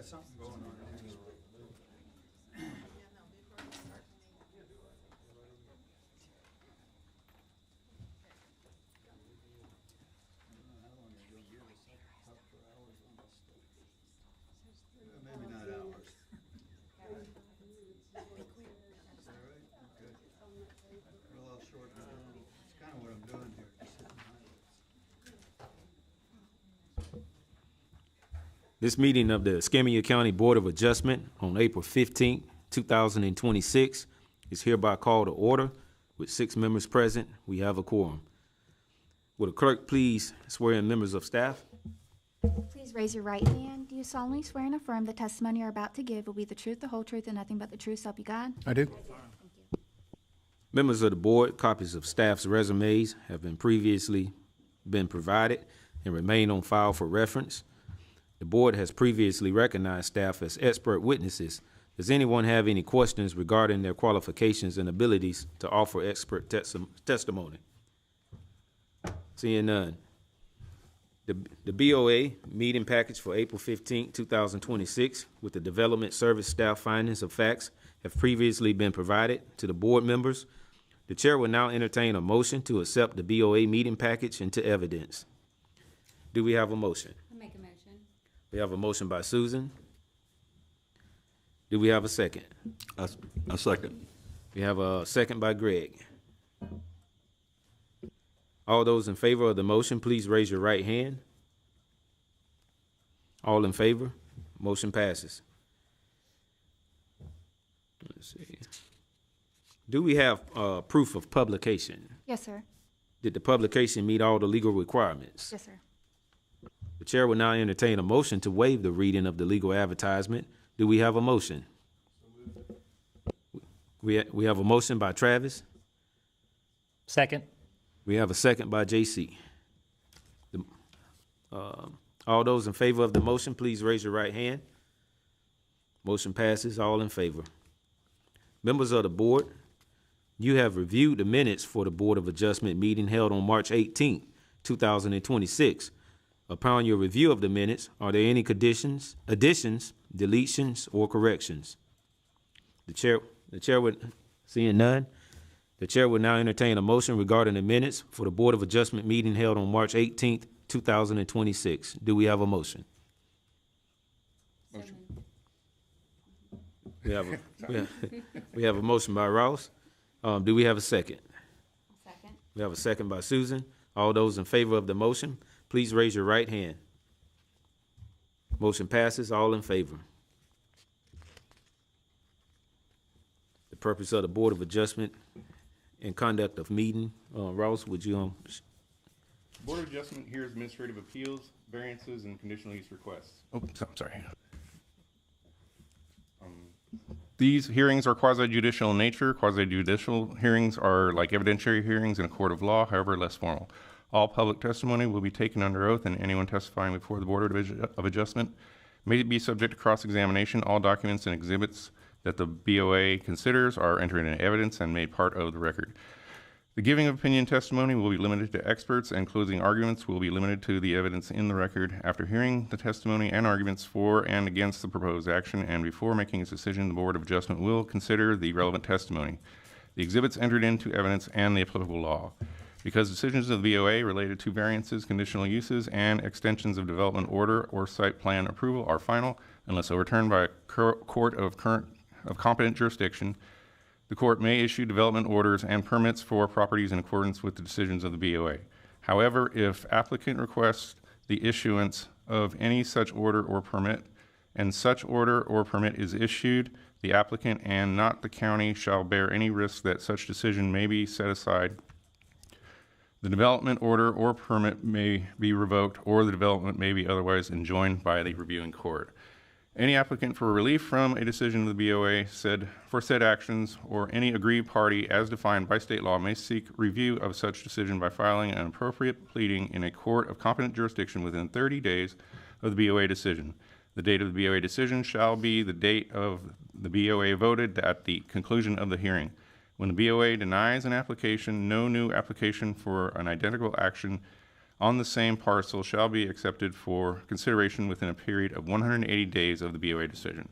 got something going on. Maybe not hours. Is that right? Okay. Well, I'll shorten it down. It's kind of what I'm doing here. Just hitting highlights. This meeting of the Escambia County Board of Adjustment on April 15, 2026 is hereby called to order. With 6 members present, we have a quorum. Would the clerk please swear in members of staff? Please raise your right hand. Do you solemnly swear and affirm the testimony you're about to give will be the truth, the whole truth, and nothing but the truth, so help you God? I do. Members of the board, copies of staff's resumes have previously been provided and remain on file for reference. The board has previously recognized staff as expert witnesses. Does anyone have any questions regarding their qualifications and abilities to offer expert testimony? Seeing none. The BOA meeting package for April 15, 2026 with the development service staff findings of facts have previously been provided to the board members. The chair will now entertain a motion to accept the BOA meeting package into evidence. Do we have a motion? I make a motion. We have a motion by Susan. Do we have a second? A second. We have a second by Greg. All those in favor of the motion, please raise your right hand. All in favor? Motion passes. Let's see. Do we have proof of publication? Yes, sir. Did the publication meet all the legal requirements? Yes, sir. The chair will now entertain a motion to waive the reading of the legal advertisement. Do we have a motion? We have a motion by Travis. Second. We have a second by JC. All those in favor of the motion, please raise your right hand. Motion passes. All in favor. Members of the board, you have reviewed the minutes for the Board of Adjustment meeting held on March 18, 2026. Upon your review of the minutes, are there any additions, deletions, or corrections? The chair would, seeing none, the chair will now entertain a motion regarding the minutes for the Board of Adjustment meeting held on March 18th, 2026. Do we have a motion? Motion. We have a motion by Ross. Do we have a second? Second. We have a second by Susan. All those in favor of the motion, please raise your right hand. Motion passes. All in favor. The purpose of the Board of Adjustment and conduct of meeting. Ross, would you? Board of Adjustment hears administrative appeals, variances, and conditional use requests. Oh, I'm sorry. These hearings are quasi-judicial in nature. Quasi-judicial hearings are like evidentiary hearings in a court of law, however less formal. All public testimony will be taken under oath, and anyone testifying before the Board of Adjustment may be subject to cross-examination. All documents and exhibits that the BOA considers are entered into evidence and made part of the record. The giving of opinion testimony will be limited to experts, and closing arguments will be limited to the evidence in the record. After hearing the testimony and arguments for and against the proposed action, and before making its decision, the Board of Adjustment will consider the relevant testimony, the exhibits entered into evidence, and the applicable law. Because decisions of the BOA related to variances, conditional uses, and extensions of development order or site plan approval are final, unless overturned by a court of competent jurisdiction, the court may issue development orders and permits for properties in accordance with the decisions of the BOA. However, if applicant requests the issuance of any such order or permit, and such order or permit is issued, the applicant and not the county shall bear any risk that such decision may be set aside. The development order or permit may be revoked, or the development may be otherwise enjoined by the reviewing court. Any applicant for relief from a decision of the BOA for said actions, or any aggrieved party as defined by state law, may seek review of such decision by filing an appropriate pleading in a court of competent jurisdiction within 30 days of the BOA decision. The date of the BOA decision shall be the date of the BOA voted at the conclusion of the hearing. When the BOA denies an application, no new application for an identical action on the same parcel shall be accepted for consideration within a period of 180 days of the BOA decision.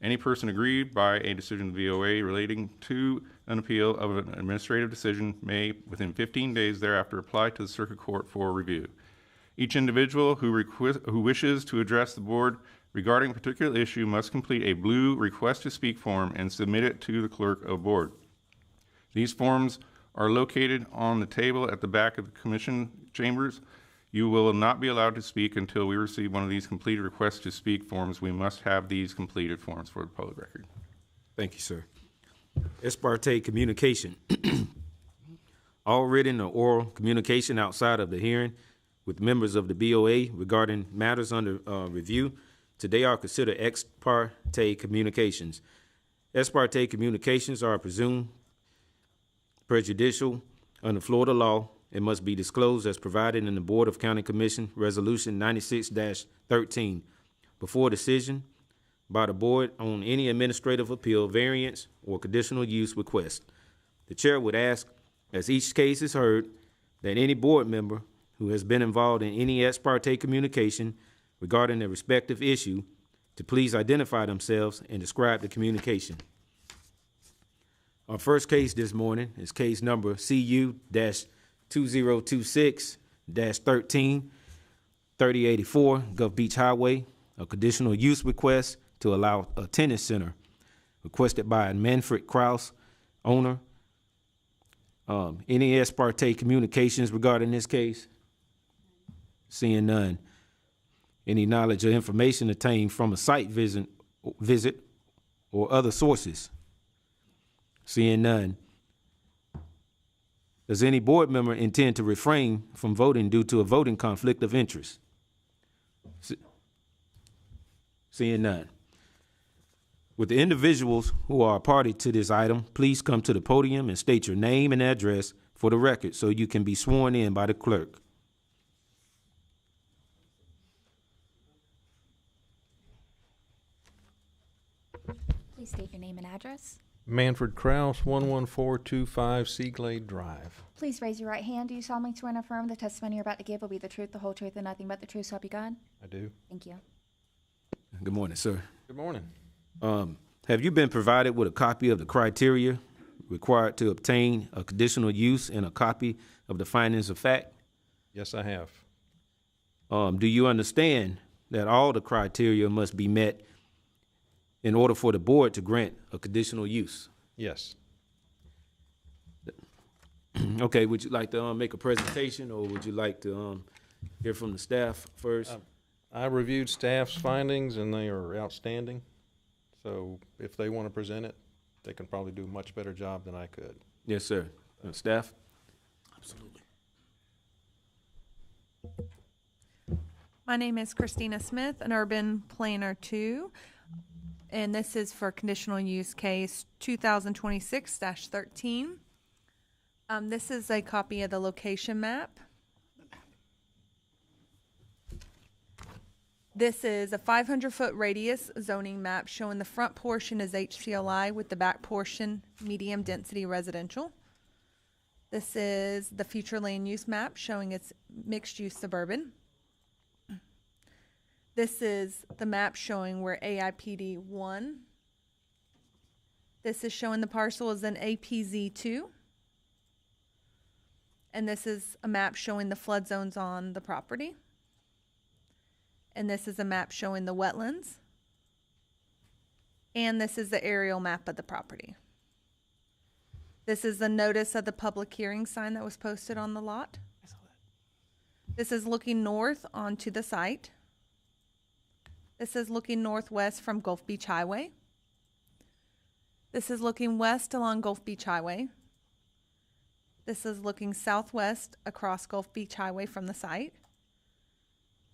Any person aggrieved by a decision of the BOA relating to an appeal of an administrative decision may, within 15 days thereafter, apply to the circuit court for review. Each individual who wishes to address the board regarding a particular issue must complete a blue request to speak form and submit it to the clerk of board. These forms are located on the table at the back of the commission chambers. You will not be allowed to speak until we receive one of these completed requests to speak forms. We must have these completed forms for the public record. Thank you, sir. Ex parte communication. All written or oral communication outside of the hearing with members of the BOA regarding matters under review today are considered ex parte communications. Ex parte communications are presumed prejudicial under Florida law and must be disclosed as provided in the Board of County Commission Resolution 96-13 before decision by the board on any administrative appeal, variance, or conditional use request. The chair would ask, as each case is heard, that any board member who has been involved in any ex parte communication regarding a respective issue to please identify themselves and describe the communication. Our first case this morning is case number CU-2026-13, 3084 Gulf Beach Highway, a conditional use request to allow a tennis center requested by Manfred Kraus, owner. Any ex parte communications regarding this case? Seeing none. Any knowledge or information obtained from a site visit or other sources? Seeing none. Does any board member intend to refrain from voting due to a voting conflict of interest? Seeing none. With the individuals who are a party to this item, please come to the podium and state your name and address for the record so you can be sworn in by the clerk. Please state your name and address. Manfred Kraus, 11425 Seaglade Drive. Please raise your right hand. Do you solemnly swear and affirm the testimony you're about to give will be the truth, the whole truth, and nothing but the truth, so help you God? I do. Thank you. Good morning, sir. Good morning. Have you been provided with a copy of the criteria required to obtain a conditional use and a copy of the findings of fact? Yes, I have. Do you understand that all the criteria must be met in order for the board to grant a conditional use? Yes. Okay, would you like to make a presentation, or would you like to hear from the staff first? I reviewed staff's findings, and they are outstanding. So if they want to present it, they can probably do a much better job than I could. Yes, sir. Staff? Absolutely. My name is Christina Smith, an urban planner 2, and this is for conditional use case 2026-13. This is a copy of the location map. This is a 500-foot radius zoning map showing the front portion is HCLI with the back portion medium density residential. This is the future land use map showing it's mixed use suburban. This is the map showing where AIPD 1. This is showing the parcel is an APZ 2. And this is a map showing the flood zones on the property. And this is a map showing the wetlands. And this is the aerial map of the property. This is the notice of the public hearing sign that was posted on the lot. This is looking north onto the site. This is looking northwest from Gulf Beach Highway. This is looking west along Gulf Beach Highway. This is looking southwest across Gulf Beach Highway from the site.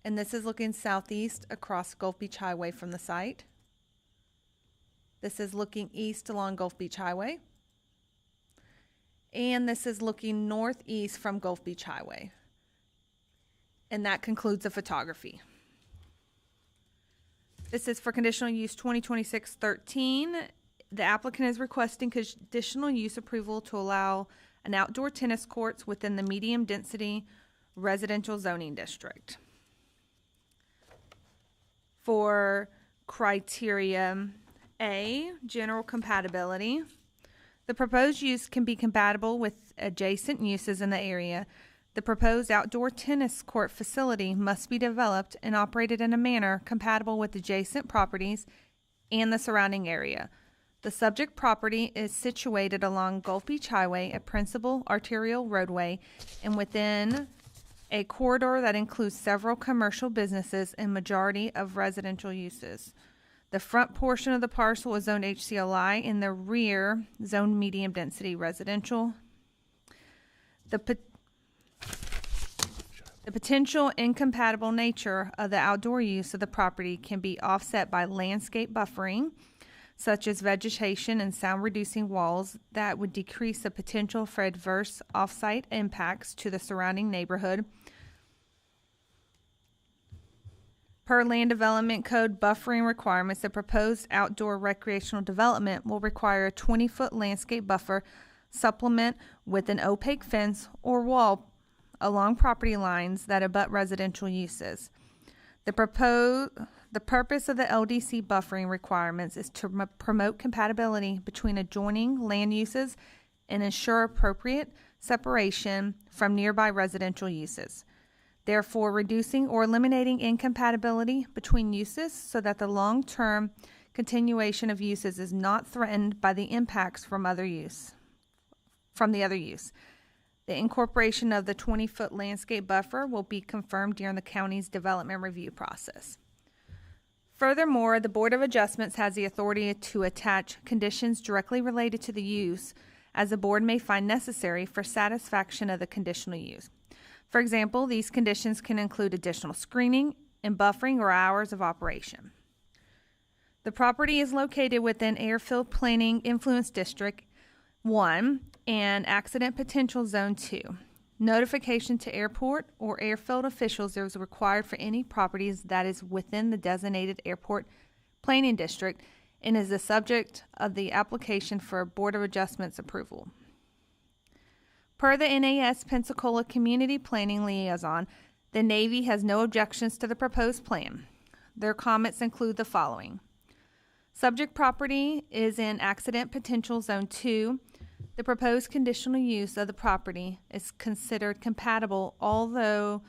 And this is looking southeast across Gulf Beach Highway from the site. This is looking east along Gulf Beach Highway. And this is looking northeast from Gulf Beach Highway. And that concludes the photography. This is for conditional use 2026-13. The applicant is requesting conditional use approval to allow an outdoor tennis courts within the medium density residential zoning district. For criteria A, general compatibility, the proposed use can be compatible with adjacent uses in the area. The proposed outdoor tennis court facility must be developed and operated in a manner compatible with adjacent properties and the surrounding area. The subject property is situated along Gulf Beach Highway, a principal arterial roadway, and within a corridor that includes several commercial businesses and majority of residential uses. The front portion of the parcel is zoned HCLI, and the rear zoned medium density residential. The potential incompatible nature of the outdoor use of the property can be offset by landscape buffering, such as vegetation and sound-reducing walls that would decrease the potential for adverse off-site impacts to the surrounding neighborhood. Per Land Development Code buffering requirements, the proposed outdoor recreational development will require a 20-foot landscape buffer supplement with an opaque fence or wall along property lines that abut residential uses. The purpose of the LDC buffering requirements is to promote compatibility between adjoining land uses and ensure appropriate separation from nearby residential uses, therefore reducing or eliminating incompatibility between uses so that the long-term continuation of uses is not threatened by the impacts from the other use. The incorporation of the 20-foot landscape buffer will be confirmed during the county's development review process. Furthermore, the Board of Adjustments has the authority to attach conditions directly related to the use as the board may find necessary for satisfaction of the conditional use. For example, these conditions can include additional screening and buffering or hours of operation. The property is located within Airfield Planning Influence District 1 and Accident Potential Zone 2. Notification to airport or airfield officials is required for any properties that is within the designated airport planning district and is the subject of the application for Board of Adjustments approval. Per the NAS Pensacola Community Planning Liaison, the Navy has no objections to the proposed plan. Their comments include the following. Subject property is in Accident Potential Zone 2. The proposed conditional use of the property is considered compatible, although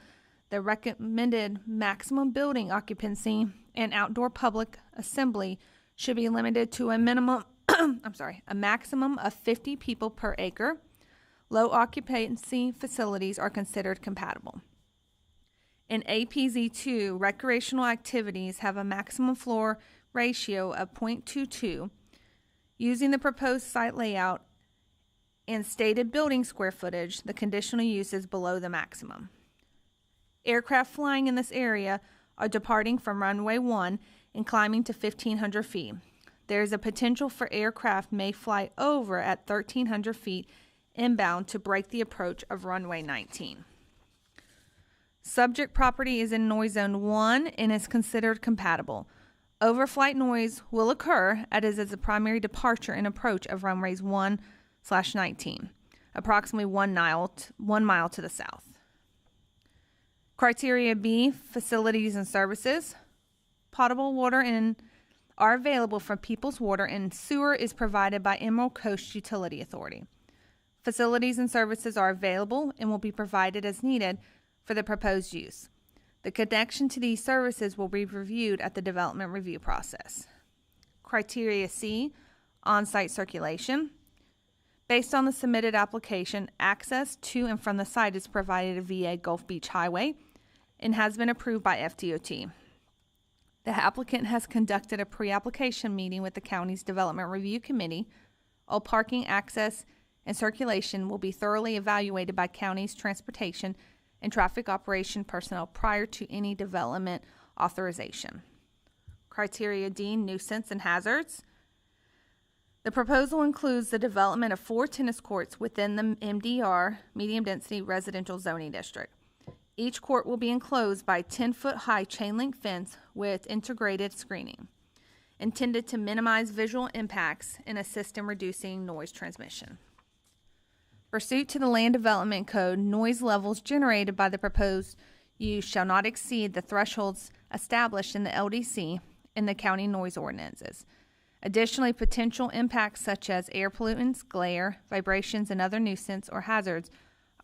the recommended maximum building occupancy and outdoor public assembly should be limited to a minimum, a maximum of 50 people per acre. Low occupancy facilities are considered compatible. In APZ2, recreational activities have a maximum floor ratio of 0.22. Using the proposed site layout and stated building square footage, the conditional use is below the maximum. Aircraft flying in this area are departing from runway 1 and climbing to 1,500 feet. There is a potential for aircraft may fly over at 1,300 feet inbound to break the approach of runway 19. Subject property is in noise zone 1 and is considered compatible. Overflight noise will occur as is the primary departure and approach of runways 1/19, approximately 1 mile to the south. Criteria B, facilities and services. Potable water are available from Peoples Water and sewer is provided by Emerald Coast Utility Authority. Facilities and services are available and will be provided as needed for the proposed use. The connection to these services will be reviewed at the development review process. Criteria C, on-site circulation. Based on the submitted application, access to and from the site is provided via Gulf Beach Highway and has been approved by FDOT. The applicant has conducted a pre-application meeting with the county's Development Review Committee. All parking, access, and circulation will be thoroughly evaluated by county's transportation and traffic operation personnel prior to any development authorization. Criteria D, nuisance and hazards. The proposal includes the development of 4 tennis courts within the MDR, medium density residential zoning district. Each court will be enclosed by a 10-foot high chain link fence with integrated screening, intended to minimize visual impacts and assist in reducing noise transmission. Pursuant to the Land Development Code, noise levels generated by the proposed use shall not exceed the thresholds established in the LDC and the county noise ordinances. Additionally, potential impacts such as air pollutants, glare, vibrations, and other nuisance or hazards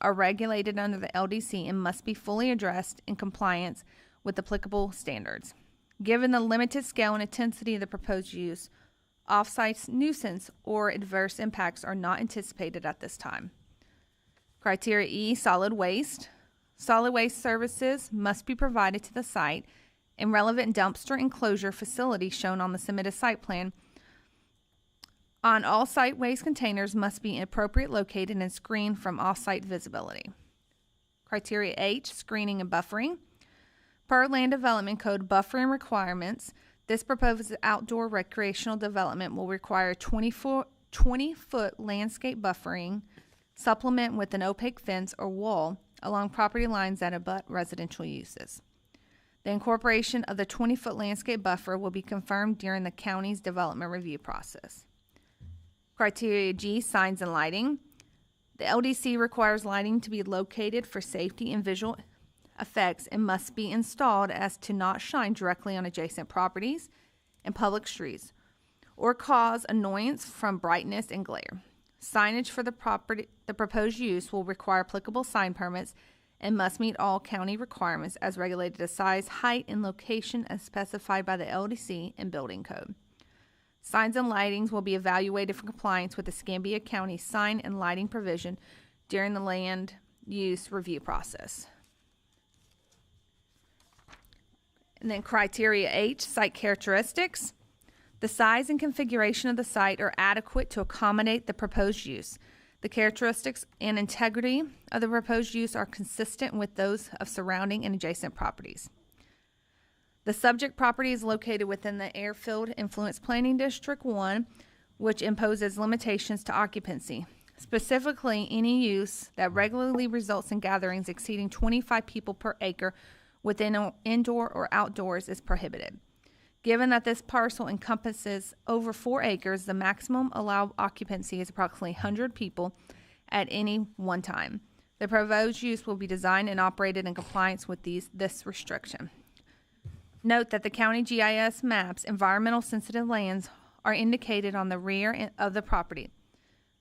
are regulated under the LDC and must be fully addressed in compliance with applicable standards. Given the limited scale and intensity of the proposed use, off-site nuisance or adverse impacts are not anticipated at this time. Criteria E, solid waste. Solid waste services must be provided to the site and relevant dumpster enclosure facility shown on the submitted site plan. On all site waste containers must be appropriately located and screened from off-site visibility. Criteria H, screening and buffering. Per Land Development Code buffering requirements, this proposed outdoor recreational development will require 20-foot landscape buffering, supplement with an opaque fence or wall along property lines that abut residential uses. The incorporation of the 20-foot landscape buffer will be confirmed during the county's development review process. Criteria G, signs and lighting. The LDC requires lighting to be located for safety and visual effects and must be installed as to not shine directly on adjacent properties and public streets or cause annoyance from brightness and glare. Signage for the proposed use will require applicable sign permits and must meet all county requirements as regulated as size, height, and location as specified by the LDC and building code. Signs and lightings will be evaluated for compliance with the Escambia County sign and lighting provision during the land use review process. And then criteria H, site characteristics. The size and configuration of the site are adequate to accommodate the proposed use. The characteristics and integrity of the proposed use are consistent with those of surrounding and adjacent properties. The subject property is located within the Airfield Influence Planning District 1, which imposes limitations to occupancy. Specifically, any use that regularly results in gatherings exceeding 25 people per acre within indoor or outdoors is prohibited. Given that this parcel encompasses over 4 acres, the maximum allowed occupancy is approximately 100 people at any one time. The proposed use will be designed and operated in compliance with this restriction. Note that the county GIS maps environmental sensitive lands are indicated on the rear of the property.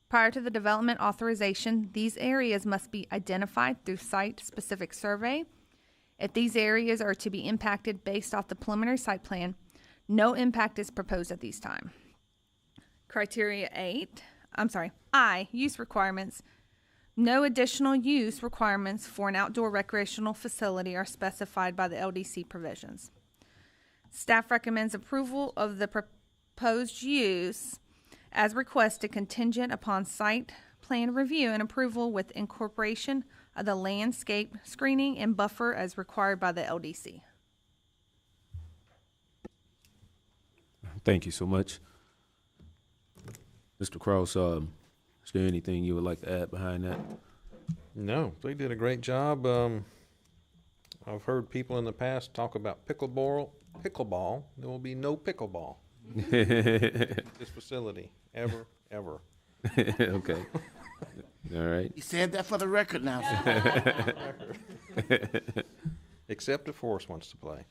Prior to the development authorization, these areas must be identified through site-specific survey. If these areas are to be impacted based off the preliminary site plan, no impact is proposed at this time. Criteria I, use requirements. No additional use requirements for an outdoor recreational facility are specified by the LDC provisions. Staff recommends approval of the proposed use as requested contingent upon site plan review and approval with incorporation of the landscape screening and buffer as required by the LDC. Thank you so much. Mr. Cross, is there anything you would like to add behind that? No, they did a great job. I've heard people in the past talk about pickleball. There will be no pickleball at this facility, ever. Okay. All right. You said that for the record now, sir. Except if Forrest wants to play.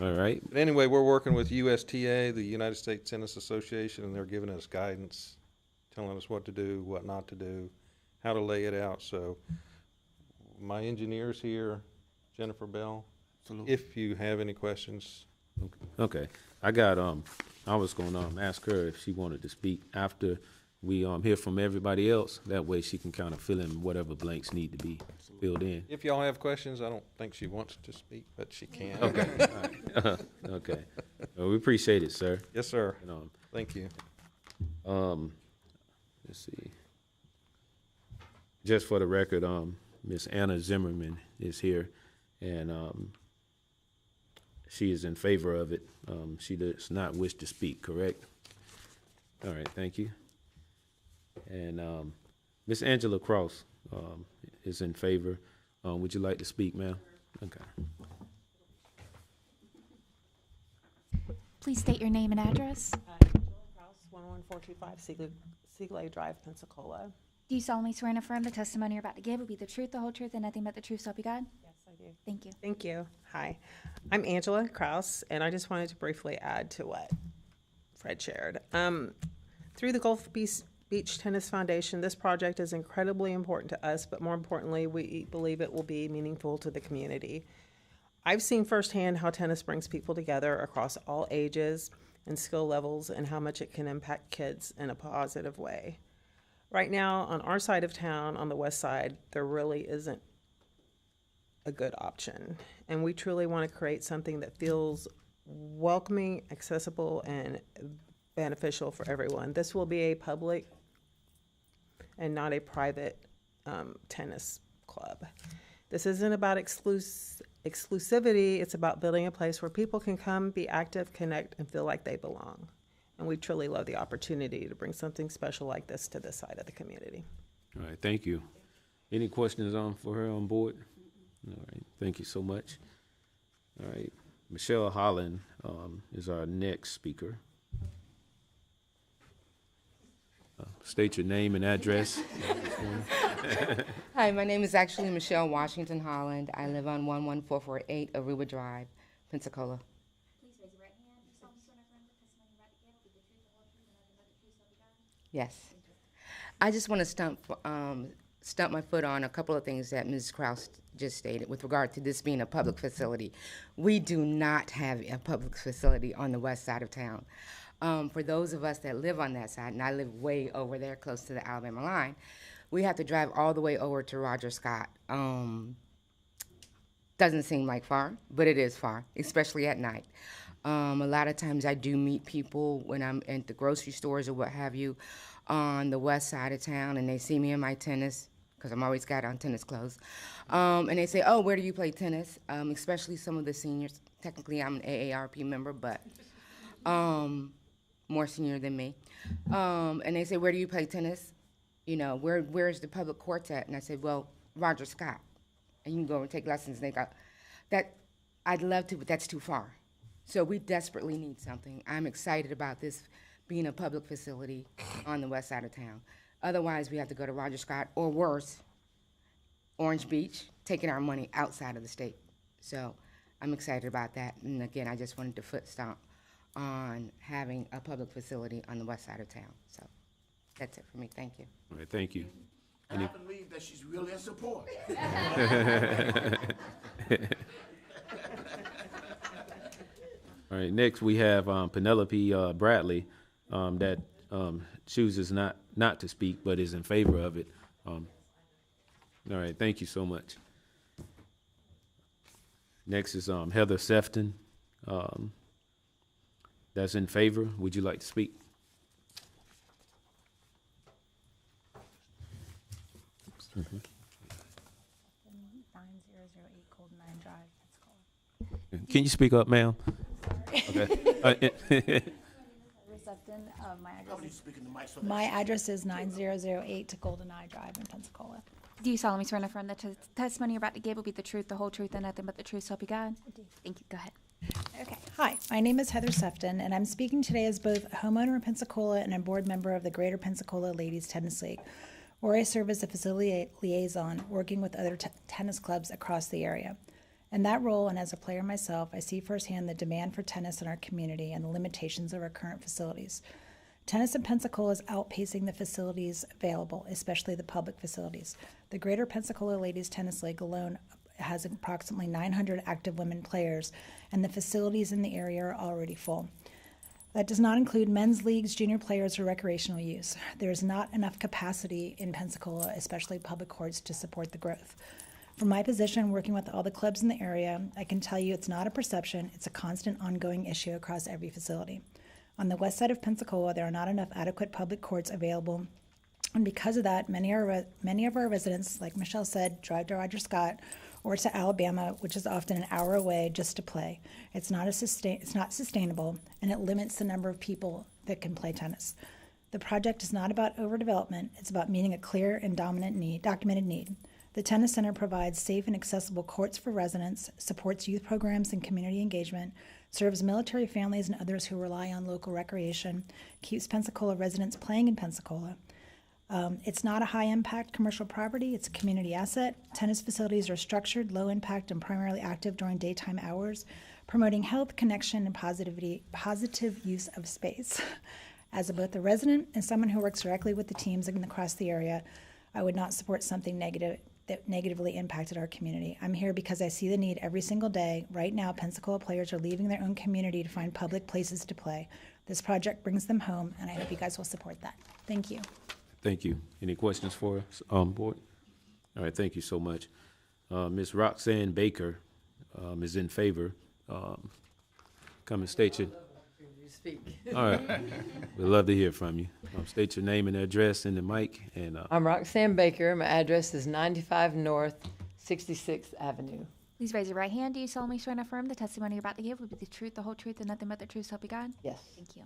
All right. But anyway, we're working with USTA, the United States Tennis Association, and they're giving us guidance, telling us what to do, what not to do, how to lay it out. So my engineer's here, Jennifer Bell. Absolutely. If you have any questions. Okay. I was going to ask her if she wanted to speak after we hear from everybody else. That way she can kind of fill in whatever blanks need to be filled in. If y'all have questions, I don't think she wants to speak, but she can. Okay. All right. Okay. Well, we appreciate it, sir. Yes, sir. And, Thank you. let's see. Just for the record, Miss Anna Zimmerman is here, and she is in favor of it. She does not wish to speak, correct? All right, thank you. And Miss Angela Cross is in favor. Would you like to speak, ma'am? Okay. Please state your name and address. Angela Kraus, 11425 Seagley Drive, Pensacola. Do you solemnly swear and affirm the testimony you're about to give will be the truth, the whole truth, and nothing but the truth, so help you God? Yes, I do. Thank you. Thank you. Hi, I'm Angela Kraus, and I just wanted to briefly add to what Fred shared. Through the Gulf Beach Tennis Foundation, this project is incredibly important to us, but more importantly, we believe it will be meaningful to the community. I've seen firsthand how tennis brings people together across all ages and skill levels and how much it can impact kids in a positive way. Right now, on our side of town, on the west side, there really isn't a good option. And we truly want to create something that feels welcoming, accessible, and beneficial for everyone. This will be a public and not a private tennis club. This isn't about exclusivity, it's about building a place where people can come, be active, connect, and feel like they belong. And we truly love the opportunity to bring something special like this to this side of the community. All right, thank you. Any questions for her on board? All right, thank you so much. All right, Michelle Holland is our next speaker. State your name and address. Hi, my name is actually Michelle Washington Holland. I live on 11448 Aruba Drive, Pensacola. Please raise your right hand. Do you solemnly swear and affirm the testimony you're about to give will be the truth, the whole truth, and nothing but the truth, so help you God? Yes. I just want to stump my foot on a couple of things that Ms. Kraus just stated with regard to this being a public facility. We do not have a public facility on the west side of town. For those of us that live on that side, and I live way over there close to the Alabama line, we have to drive all the way over to Roger Scott. Doesn't seem like far, but it is far, especially at night. A lot of times I do meet people when I'm at the grocery stores or what have you on the west side of town, and they see me in my tennis, because I'm always got on tennis clothes, and they say, oh, where do you play tennis? Especially some of the seniors. Technically, I'm an AARP member, but more senior than me. And they say, where do you play tennis? You know, where's the public courts at? And I said, well, Roger Scott. And you can go and take lessons. And they go, I'd love to, but that's too far. So we desperately need something. I'm excited about this being a public facility on the west side of town. Otherwise, we have to go to Roger Scott, or worse, Orange Beach, taking our money outside of the state. So I'm excited about that. And again, I just wanted to foot stomp on having a public facility on the west side of town. So that's it for me. Thank you. All right, thank you. And I believe that she's really in support. All right, next we have Penelope Bradley that chooses not to speak but is in favor of it. All right, thank you so much. Next is Heather Sefton. That's in favor. Would you like to speak? Mm-hmm. 9008 Golden Nine Drive, Pensacola. Can you speak up, ma'am? Okay. My address is 9008 Golden Eye Drive in Pensacola. Do you solemnly swear and affirm the testimony you're about to give will be the truth, the whole truth, and nothing but the truth, so help you God? I do. Thank you. Go ahead. Okay. Hi, my name is Heather Sefton, and I'm speaking today as both a homeowner in Pensacola and a board member of the Greater Pensacola Ladies Tennis League, where I serve as a facility liaison working with other tennis clubs across the area. In that role, and as a player myself, I see firsthand the demand for tennis in our community and the limitations of our current facilities. Tennis in Pensacola is outpacing the facilities available, especially the public facilities. The Greater Pensacola Ladies Tennis League alone has approximately 900 active women players, and the facilities in the area are already full. That does not include men's leagues, junior players, or recreational use. There is not enough capacity in Pensacola, especially public courts, to support the growth. From my position working with all the clubs in the area, I can tell you it's not a perception, it's a constant ongoing issue across every facility. On the west side of Pensacola, there are not enough adequate public courts available, and because of that, many of our residents, like Michelle said, drive to Roger Scott or to Alabama, which is often an hour away, just to play. It's not sustainable, and it limits the number of people that can play tennis. The project is not about overdevelopment, it's about meeting a clear and documented need. The tennis center provides safe and accessible courts for residents, supports youth programs and community engagement, serves military families and others who rely on local recreation, keeps Pensacola residents playing in Pensacola. It's not a high-impact commercial property. It's a community asset. Tennis facilities are structured, low-impact, and primarily active during daytime hours, promoting health, connection, and positive use of space. As both a resident and someone who works directly with the teams across the area, I would not support something negative that negatively impacted our community. I'm here because I see the need every single day. Right now, Pensacola players are leaving their own community to find public places to play. This project brings them home, and I hope you guys will support that. Thank you. Thank you. Any questions for us, board? All right, thank you so much. Ms. Roxanne Baker is in favor. Come and state your. All right. We'd love to hear from you. State your name and address in the mic. And I'm Roxanne Baker. My address is 95 North 66th Avenue. Please raise your right hand. Do you solemnly swear and affirm the testimony you're about to give will be the truth, the whole truth, and nothing but the truth, so help you God? Yes. Thank you.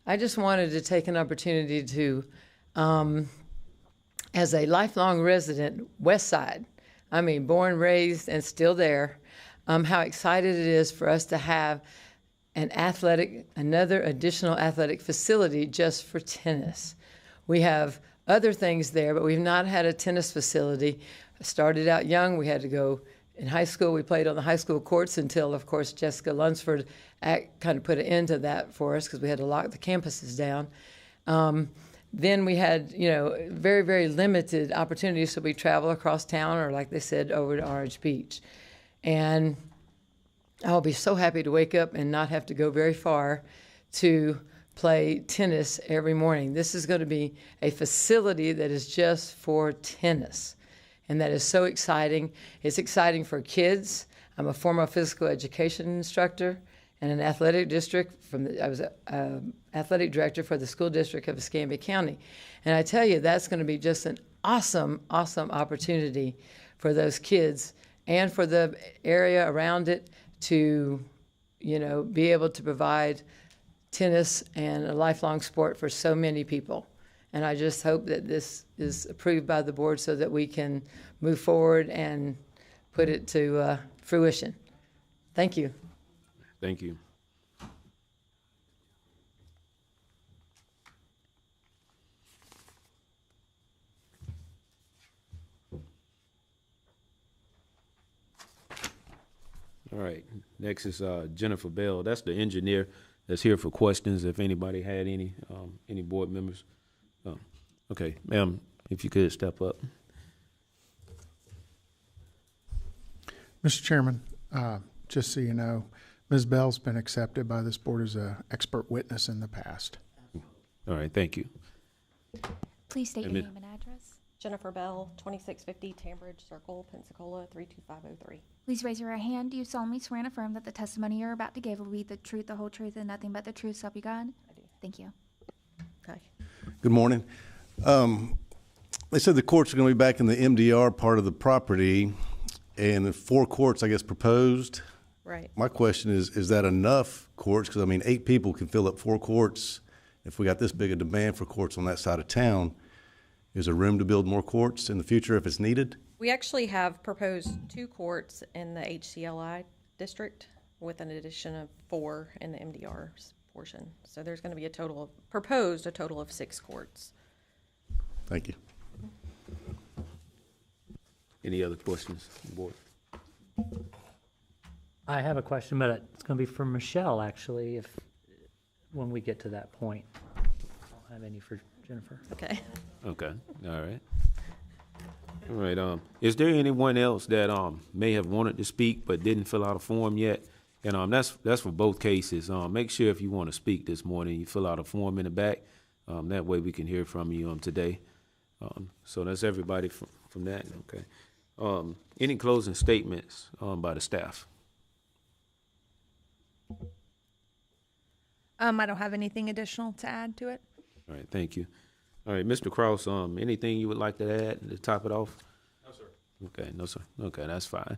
I just wanted to take an opportunity to, as a lifelong resident, West Side, I mean, born, raised, and still there, how excited it is for us to have another additional athletic facility just for tennis. We have other things there, but we've not had a tennis facility. I started out young. We had to go in high school. We played on the high school courts until, of course, Jessica Lunsford kind of put an end to that for us because we had to lock the campuses down. Then we had, very, very limited opportunities, so we travel across town or, like they said, over to Orange Beach. And I'll be so happy to wake up and not have to go very far to play tennis every morning. This is going to be a facility that is just for tennis, and that is so exciting. It's exciting for kids. I'm a former physical education instructor and an athletic district I was an athletic director for the school district of Escambia County. And I tell you, that's going to be just an awesome, awesome opportunity for those kids and for the area around it to, be able to provide tennis and a lifelong sport for so many people. And I just hope that this is approved by the board so that we can move forward and put it to fruition. Thank you. thank you. All right, next is Jennifer Bell. That's the engineer that's here for questions, if anybody had any board members. Okay, ma'am, if you could step up. Mr. Chairman, just so you know, Ms. Bell's been accepted by this board as an expert witness in the past. All right, thank you. Please state your name and address. Jennifer Bell, 2650 Tambridge Circle, Pensacola, 32503. Please raise your right hand. Do you solemnly swear and affirm that the testimony you're about to give will be the truth, the whole truth, and nothing but the truth, so help you God? I do. Thank you. Okay. Good morning. They said the courts are going to be back in the MDR part of the property, and the 4 courts, I guess, proposed. Right. My question is that enough courts? Because, 8 people can fill up 4 courts. If we got this big a demand for courts on that side of town, is there room to build more courts in the future if it's needed? We actually have proposed 2 courts in the HCLI district with an addition of 4 in the MDR portion. So there's going to be a total of 6 courts. Thank you. Any other questions, board? I have a question, but it's going to be for Michelle, actually, when we get to that point. I don't have any for Jennifer. Okay. Okay, all right. All right, is there anyone else that may have wanted to speak but didn't fill out a form yet? And that's for both cases. Make sure if you want to speak this morning, you fill out a form in the back. That way we can hear from you today. So that's everybody from that, okay. Any closing statements by the staff? I don't have anything additional to add to it. All right, thank you. All right, Mr. Kraus, anything you would like to add to top it off? No, sir. Okay, no, sir. Okay, that's fine.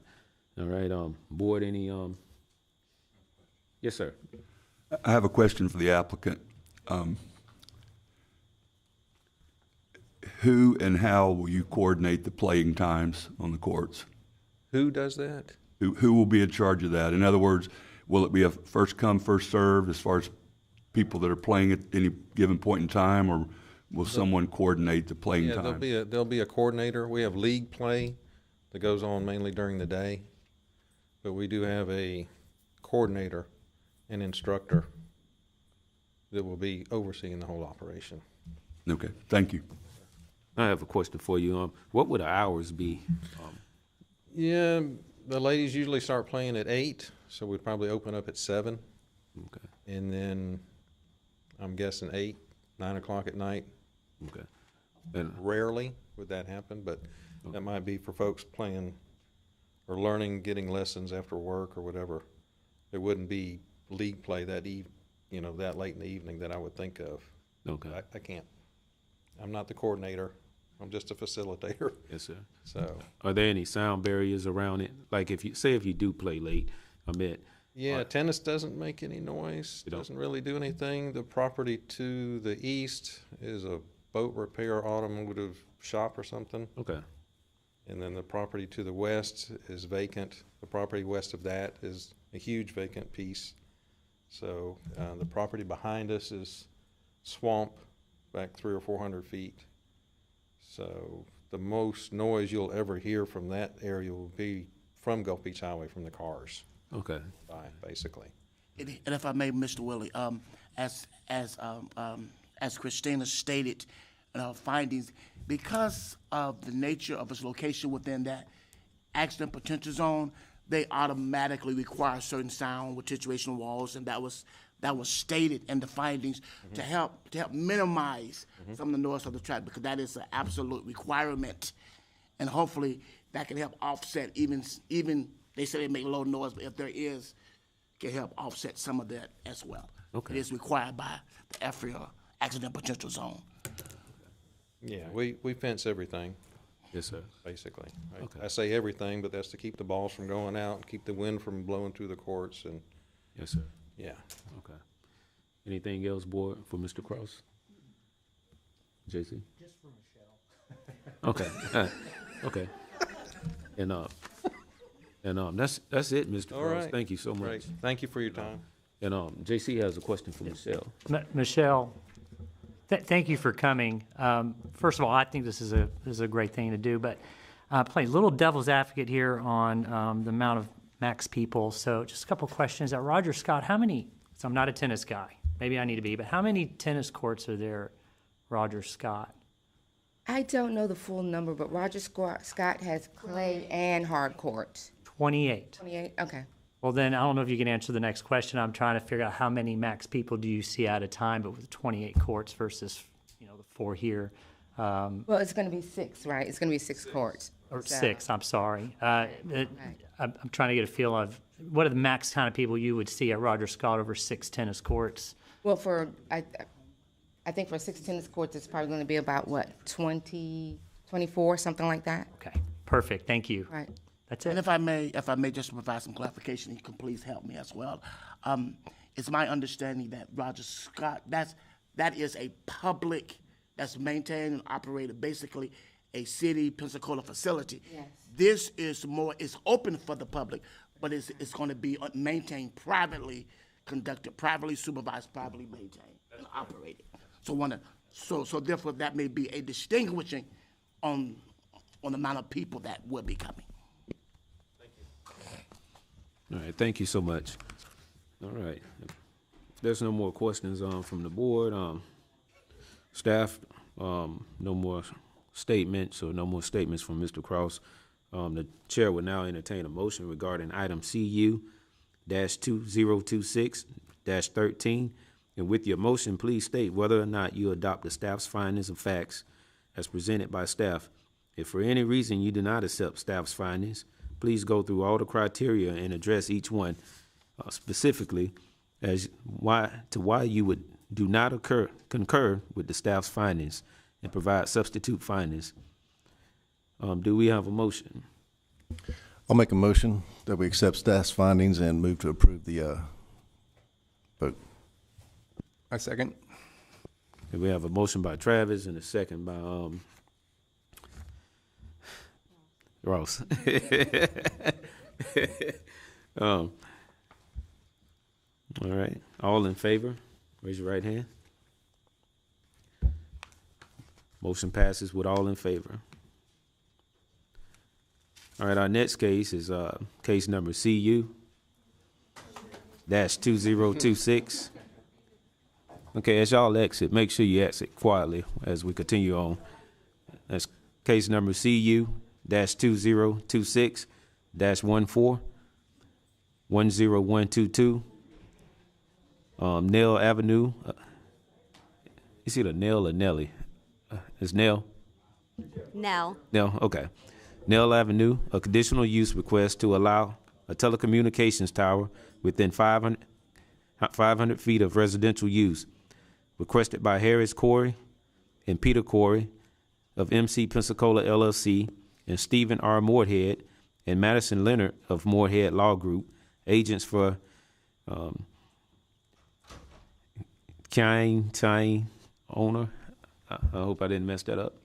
All right, board, any, yes, sir. I have a question for the applicant. Who and how will you coordinate the playing times on the courts? Who does that? Who will be in charge of that? In other words, will it be a first come, first served as far as people that are playing at any given point in time, or will someone coordinate the playing Yeah, time? there'll be a coordinator. We have league play that goes on mainly during the day, but we do have a coordinator and instructor that will be overseeing the whole operation. Okay, thank you. I have a question for you. What would the hours be? Yeah, the ladies usually start playing at 8, so we'd probably open up at 7. Okay. And then I'm guessing 8, 9 o'clock at night. Okay. And rarely would that happen, but that might be for folks playing or learning, getting lessons after work or whatever. It wouldn't be league play that that late in the evening that I would think of. Okay. I can't. I'm not the coordinator. I'm just a facilitator. Yes, sir. So. Are there any sound barriers around it? Like if you do play late, Yeah, tennis doesn't make any noise. It doesn't really do anything. The property to the east is a boat repair automotive shop or something. Okay. And then the property to the west is vacant. The property west of that is a huge vacant piece. So the property behind us is swamp back 300 or 400 feet. So the most noise you'll ever hear from that area will be from Gulf Beach Highway, from the cars. Okay. Basically. And if I may, Mr. Willie, as Christina stated in her findings, because of the nature of its location within that accident potential zone, they automatically require certain sound with situational walls, and that was stated in the findings to help minimize some of the noise of the track, because that is an absolute requirement, and hopefully that can help offset even they say they make low noise, but if there is, can help offset some of that as well. Okay. It is required by the FREA accident potential zone. Yeah, we fence everything. Yes, sir. Basically. Okay. I say everything, but that's to keep the balls from going out and keep the wind from blowing through the courts and. Yes, sir. Yeah. Okay. Anything else, board, for Mr. Cross? JC? Just for Michelle. Okay. Okay. And that's it, Mr. All Cross. right. Thank you so much. Great. Thank you for your time. And JC has a question for Michelle. Michelle, thank you for coming. First of all, I think this is a great thing to do, but play a little devil's advocate here on the amount of max people. So just a couple of questions. At Roger Scott, so I'm not a tennis guy. Maybe I need to be, but how many tennis courts are there at Roger Scott? I don't know the full number, but Roger Scott has clay and hard courts. 28. 28, okay. Well, then I don't know if you can answer the next question. I'm trying to figure out how many max people do you see at a time, but with 28 courts versus, the 4 here. Well, it's going to be 6, right? It's going to be 6 courts. Or So- 6, I'm sorry. I'm trying to get a feel of what are the max kind of people you would see at Roger Scott over 6 tennis courts? Well, I think for 6 tennis courts, it's probably going to be about, 24, something like that. Okay, perfect. Thank you. Right. That's it. And if I may just provide some clarification, you can please help me as well. It's my understanding that Roger Scott, that is a public, that's maintained and operated, basically a city Pensacola facility. Yes. This is it's open for the public, but it's going to be maintained privately, conducted privately, supervised, privately maintained, and operated. So therefore that may be a distinguishing on the amount of people that will be coming. All right, thank you so much. All right. If there's no more questions from the board, staff, no more statements or no more statements from Mr. Cross. The chair will now entertain a motion regarding item CU-2026-13. And with your motion, please state whether or not you adopt the staff's findings of facts as presented by staff. If for any reason you do not accept staff's findings, please go through all the criteria and address each one specifically as why you do not concur with the staff's findings and provide substitute findings. Do we have a motion? I'll make a motion that we accept staff's findings and move to approve the vote. I second. Okay, we have a motion by Travis and a second by Ross. All right, all in favor, raise your right hand. Motion passes with all in favor. All right, our next case is case number CU-2026. Okay, as y'all exit, make sure you exit quietly as we continue on. That's case number CU-2026-14-10122. Nell Avenue. Is it a Nell or Nelly? It's Nell? Nell. Nell, okay. Nell Avenue, a conditional use request to allow a telecommunications tower within 500 feet of residential use, requested by Harris Corey and Peter Corey of MC Pensacola LLC and Stephen R. Moorhead and Madison Leonard of Moorhead Law Group, agents for Tyne owner. I hope I didn't mess that up.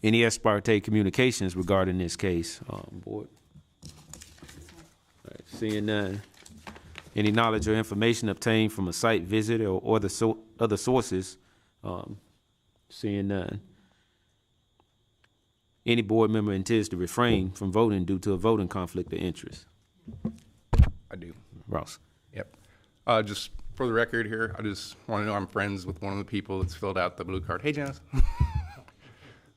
Any ex parte communications regarding this case, board? All right, seeing none. Any knowledge or information obtained from a site visit or other sources? Seeing none. Any board member intends to refrain from voting due to a voting conflict of interest? I do. Ross. Yep. Just for the record here, I just want to know I'm friends with one of the people that's filled out the blue card. Hey, Janice.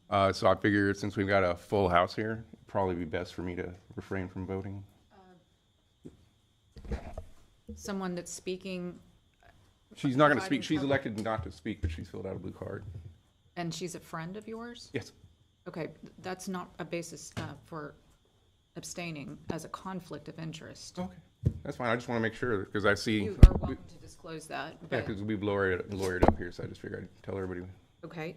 So I figured since we've got a full house here, it'd probably be best for me to refrain from voting. Someone that's speaking. She's not going to speak. She's elected not to speak, but she's filled out a blue card. And she's a friend of yours? Yes. Okay, that's not a basis for abstaining as a conflict of interest. Okay, that's fine. I just want to make sure because I see. You are welcome to disclose that. Yeah, because we've lawyered up here, so I just figured I'd tell everybody. Okay.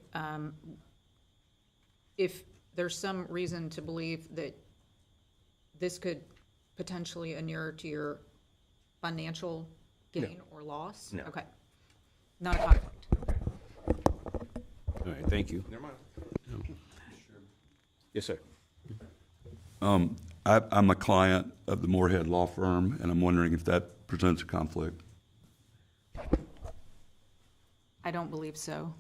If there's some reason to believe that this could potentially inure to your financial gain or loss? No. Okay. Not a conflict. All right, thank you. Never mind. Yes, sir. I'm a client of the Moorhead Law Firm, and I'm wondering if that presents a conflict. I don't believe so.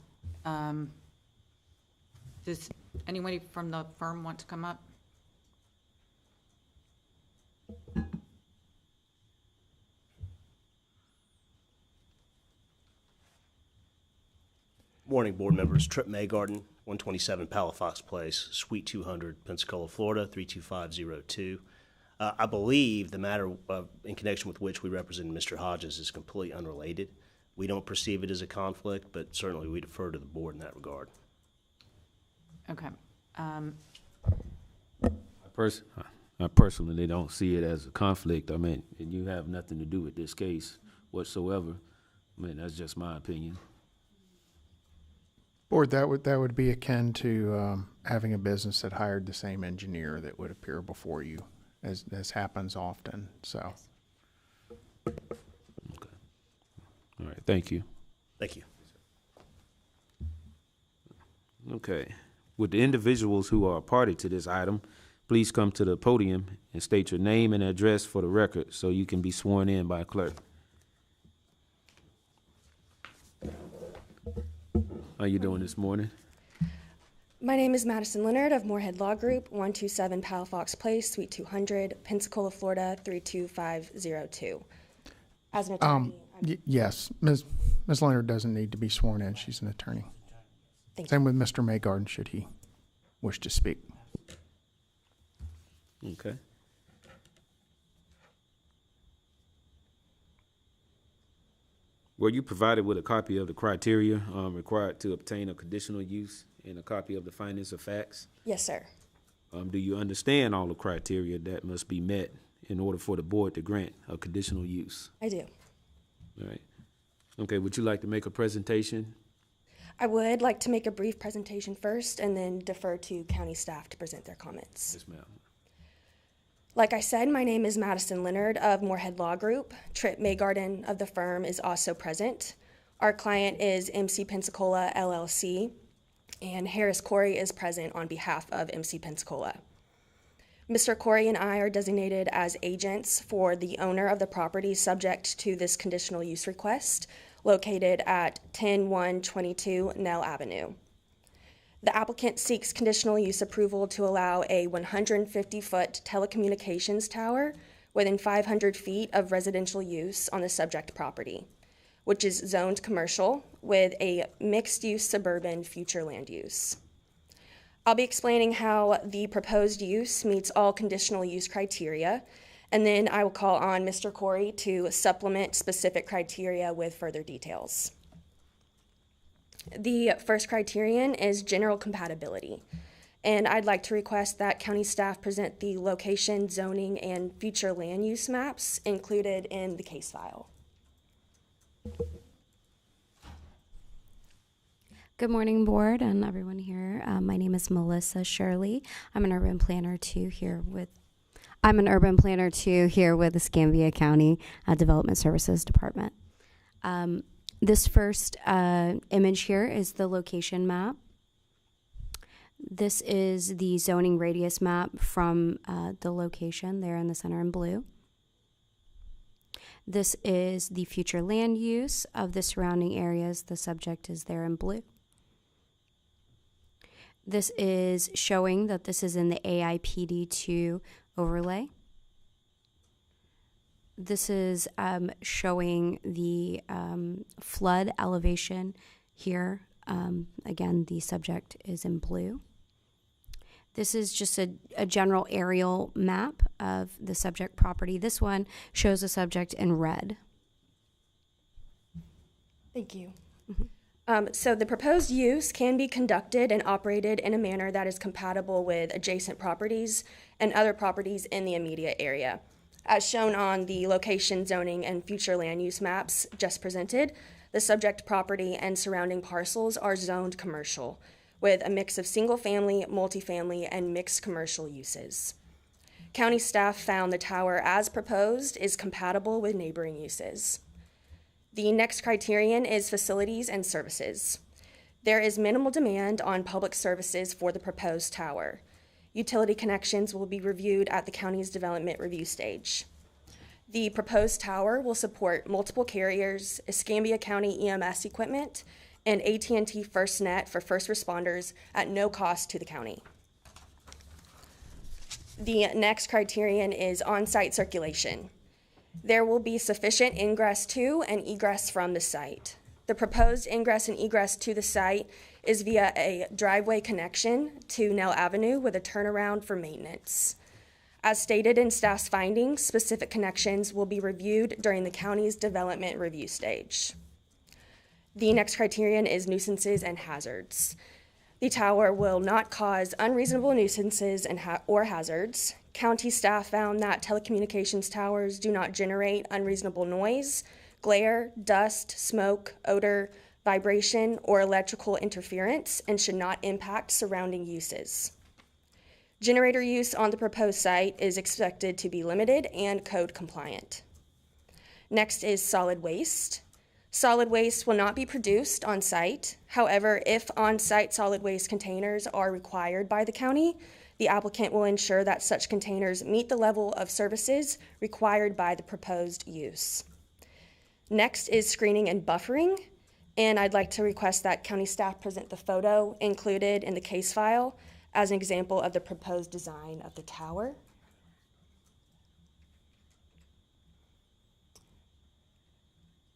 Does anybody from the firm want to come up? Morning, board members. Trip Maygarden, 127 Palafox Place, Suite 200, Pensacola, Florida, 32502. I believe the matter in connection with which we represent Mr. Hodges is completely unrelated. We don't perceive it as a conflict, but certainly we defer to the board in that regard. Okay. I personally don't see it as a conflict. I mean, and you have nothing to do with this case whatsoever. I mean, that's just my opinion. Board, that would be akin to having a business that hired the same engineer that would appear before you, as happens often. So. Okay. All right. Thank you. Thank you. Okay. Would the individuals who are a party to this item please come to the podium and state your name and address for the record so you can be sworn in by a clerk? How you doing this morning? My name is Madison Leonard of Moorhead Law Group, 127 Palafox Place, Suite 200, Pensacola, Florida, 32502. As an attorney. Yes, Ms. Leonard doesn't need to be sworn in. She's an attorney. Same with Mr. Maygarden, should he wish to speak. Okay. Were you provided with a copy of the criteria required to obtain a conditional use and a copy of the findings of facts? Yes, sir. Do you understand all the criteria that must be met in order for the board to grant a conditional use? I do. All right. Okay, would you like to make a presentation? I would like to make a brief presentation first and then defer to county staff to present their comments. Yes, ma'am. Like I said, my name is Madison Leonard of Moorhead Law Group. Trip Maygarden of the firm is also present. Our client is MC Pensacola LLC. and Harris Corey is present on behalf of MC Pensacola. Mr. Corey and I are designated as agents for the owner of the property subject to this conditional use request, located at 10122 Nell Avenue. The applicant seeks conditional use approval to allow a 150-foot telecommunications tower within 500 feet of residential use on the subject property, which is zoned commercial with a mixed-use suburban future land use. I'll be explaining how the proposed use meets all conditional use criteria, and then I will call on Mr. Corey to supplement specific criteria with further details. The first criterion is general compatibility, and I'd like to request that county staff present the location, zoning, and future land use maps included in the case file. Good morning, board and everyone here. My name is Melissa Shirley. I'm an urban planner too here with the Escambia County Development Services Department. This first image here is the location map. This is the zoning radius map from the location there in the center in blue. This is the future land use of the surrounding areas. The subject is there in blue. This is showing that this is in the AIPD2 overlay. This is showing the flood elevation here. Again, the subject is in blue. This is just a general aerial map of the subject property. This one shows the subject in red. Thank you. So the proposed use can be conducted and operated in a manner that is compatible with adjacent properties and other properties in the immediate area. As shown on the location, zoning, and future land use maps just presented, the subject property and surrounding parcels are zoned commercial, with a mix of single-family, multifamily, and mixed commercial uses. County staff found the tower as proposed is compatible with neighboring uses. The next criterion is facilities and services. There is minimal demand on public services for the proposed tower. Utility connections will be reviewed at the county's development review stage. The proposed tower will support multiple carriers, Escambia County EMS equipment, and AT&T FirstNet for first responders at no cost to the county. The next criterion is on-site circulation. There will be sufficient ingress to and egress from the site. The proposed ingress and egress to the site is via a driveway connection to Nell Avenue with a turnaround for maintenance. As stated in staff's findings, specific connections will be reviewed during the county's development review stage. The next criterion is nuisances and hazards. The tower will not cause unreasonable nuisances or hazards. County staff found that telecommunications towers do not generate unreasonable noise, glare, dust, smoke, odor, vibration, or electrical interference and should not impact surrounding uses. Generator use on the proposed site is expected to be limited and code compliant. Next is solid waste. Solid waste will not be produced on site. However, if on-site solid waste containers are required by the county, the applicant will ensure that such containers meet the level of services required by the proposed use. Next is screening and buffering, and I'd like to request that county staff present the photo included in the case file as an example of the proposed design of the tower.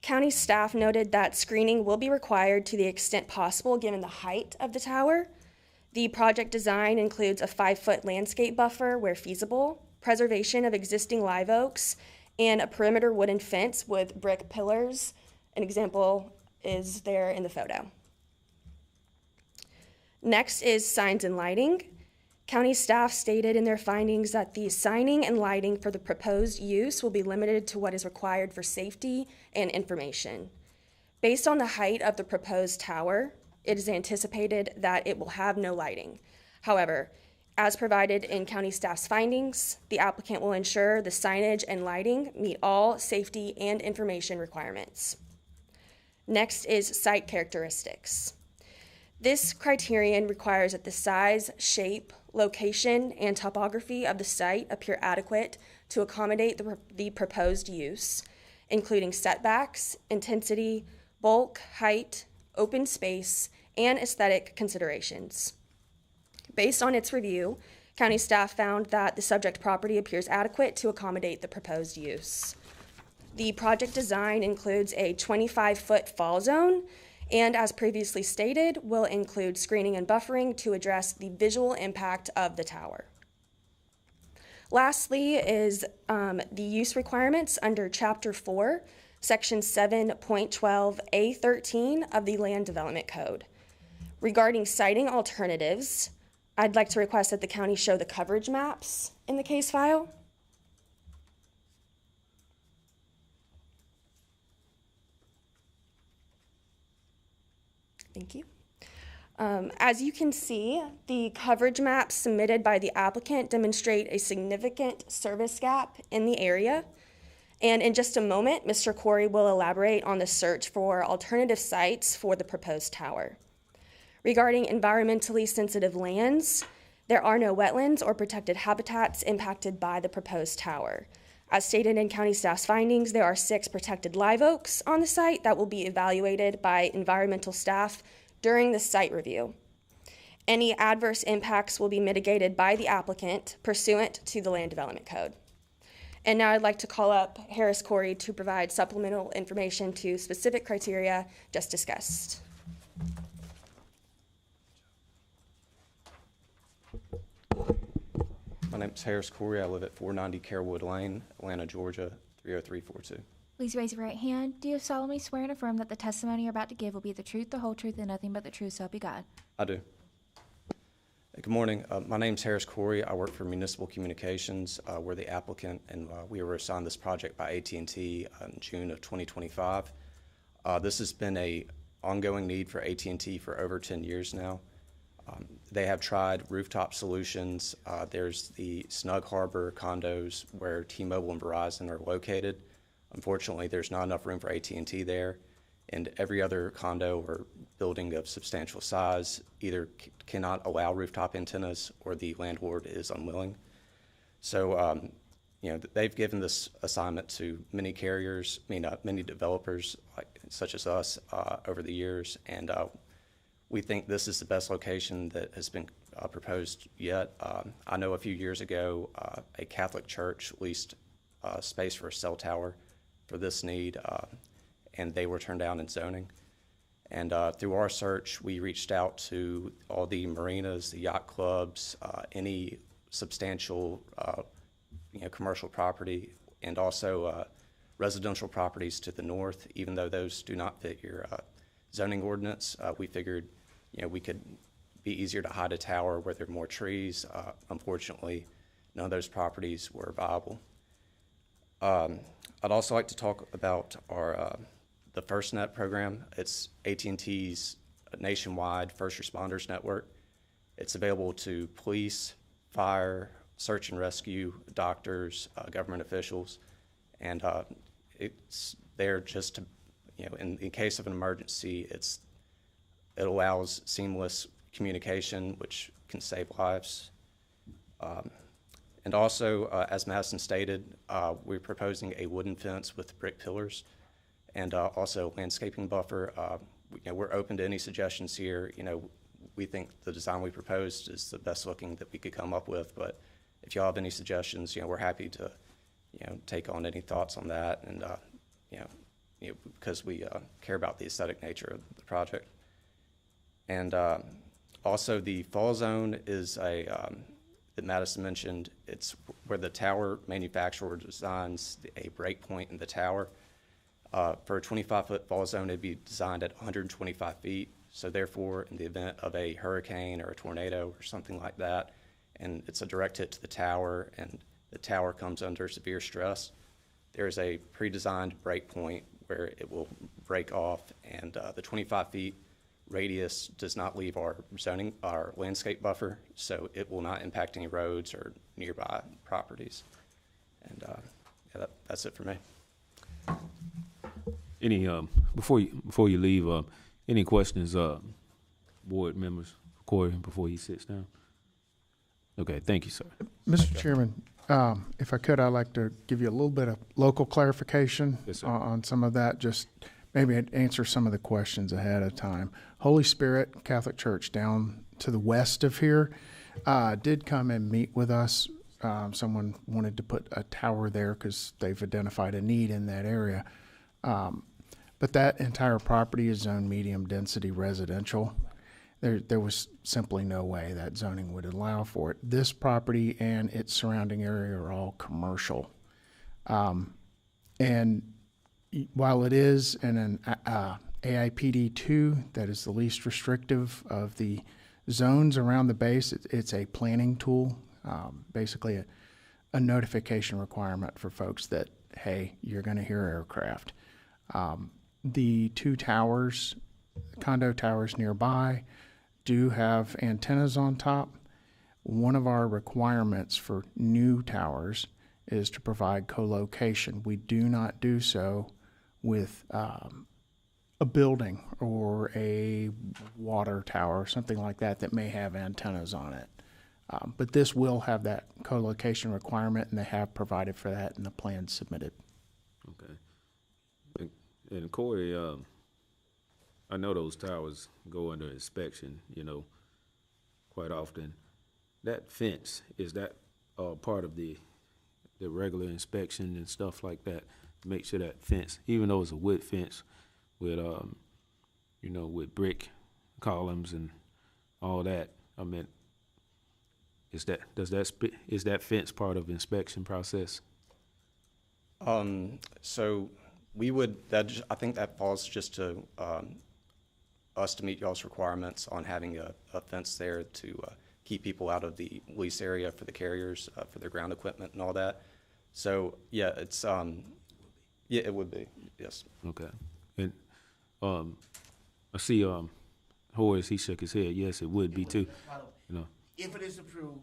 County staff noted that screening will be required to the extent possible given the height of the tower. The project design includes a 5-foot landscape buffer where feasible, preservation of existing live oaks, and a perimeter wooden fence with brick pillars. An example is there in the photo. Next is signs and lighting. County staff stated in their findings that the signing and lighting for the proposed use will be limited to what is required for safety and information. Based on the height of the proposed tower, it is anticipated that it will have no lighting. However, as provided in county staff's findings, the applicant will ensure the signage and lighting meet all safety and information requirements. Next is site characteristics. This criterion requires that the size, shape, location, and topography of the site appear adequate to accommodate the proposed use, including setbacks, intensity, bulk, height, open space, and aesthetic considerations. Based on its review, county staff found that the subject property appears adequate to accommodate the proposed use. The project design includes a 25-foot fall zone and, as previously stated, will include screening and buffering to address the visual impact of the tower. Lastly is the use requirements under Chapter 4, Section 7.12A13 of the Land Development Code. Regarding siting alternatives, I'd like to request that the county show the coverage maps in the case file. Thank you. As you can see, the coverage maps submitted by the applicant demonstrate a significant service gap in the area. And in just a moment, Mr. Corey will elaborate on the search for alternative sites for the proposed tower. Regarding environmentally sensitive lands, there are no wetlands or protected habitats impacted by the proposed tower. As stated in county staff's findings, there are 6 protected live oaks on the site that will be evaluated by environmental staff during the site review. Any adverse impacts will be mitigated by the applicant pursuant to the Land Development Code. And now I'd like to call up Harris Corey to provide supplemental information to specific criteria just discussed. My name's Harris Corey. I live at 490 Carewood Lane, Atlanta, Georgia, 30342. Please raise your right hand. Do you solemnly swear and affirm that the testimony you're about to give will be the truth, the whole truth, and nothing but the truth, so help you God? I do. Good morning. My name's Harris Corey. I work for Municipal Communications. We're the applicant, and we were assigned this project by AT&T in June of 2025. This has been an ongoing need for AT&T for over 10 years now. They have tried rooftop solutions. There's the Snug Harbor condos where T-Mobile and Verizon are located. Unfortunately, there's not enough room for AT&T there, and every other condo or building of substantial size either cannot allow rooftop antennas or the landlord is unwilling. So, they've given this assignment to many carriers, many developers such as us over the years, and we think this is the best location that has been proposed yet. I know a few years ago, a Catholic church leased space for a cell tower for this need, and they were turned down in zoning. And through our search, we reached out to all the marinas, the yacht clubs, any substantial commercial property, and also residential properties to the north. Even though those do not fit your zoning ordinance, we figured we could be easier to hide a tower where there are more trees. Unfortunately, none of those properties were viable. I'd also like to talk about our the FirstNet program. It's AT&T's nationwide first responders network. It's available to police, fire, search and rescue, doctors, government officials, and it's there just to, in case of an emergency, it allows seamless communication, which can save lives. And also, as Madison stated, we're proposing a wooden fence with brick pillars and also landscaping buffer. We're open to any suggestions here. We think the design we proposed is the best looking that we could come up with, but if y'all have any suggestions, we're happy to, take on any thoughts on that, and, because we care about the aesthetic nature of the project. And also the fall zone is that Madison mentioned. It's where the tower manufacturer designs a break point in the tower. For a 25-foot fall zone, it'd be designed at 125 feet. So therefore, in the event of a hurricane or a tornado or something like that, and it's a direct hit to the tower, and the tower comes under severe stress, there's a pre-designed break point where it will break off, and the 25 feet radius does not leave our landscape buffer, so it will not impact any roads or nearby properties. And that's it for me. Any before you leave, any questions board members, Corey, before he sits down? Okay, thank you, sir. Mr. Chairman, if I could, I'd like to give you a little bit of local clarification Yes, sir. on some of that, just maybe answer some of the questions ahead of time. Holy Spirit Catholic Church down to the west of here did come and meet with us. Someone wanted to put a tower there because they've identified a need in that area. But that entire property is zoned medium density residential. There was simply no way that zoning would allow for it. This property and its surrounding area are all commercial. And while it is in an AIPD 2, that is the least restrictive of the zones around the base, it's a planning tool, basically a notification requirement for folks that, hey, you're going to hear aircraft. The two towers, condo towers nearby, do have antennas on top. One of our requirements for new towers is to provide co-location. We do not do so with a building or a water tower, something like that may have antennas on it. But this will have that co-location requirement, and they have provided for that in the plan submitted. Okay. And Corey, I know those towers go under inspection, quite often. That fence, is that part of the regular inspection and stuff like that? To make sure that fence, even though it's a wood fence with, with brick columns and all that, I mean, is that fence part of the inspection process? So we would, I think that falls just to us to meet y'all's requirements on having a fence there to keep people out of the lease area for the carriers, for their ground equipment and all that. So, yeah, it's, yeah, it would be, yes. Okay. And I see Horace, he shook his head. Yes, it would be too. If it is approved,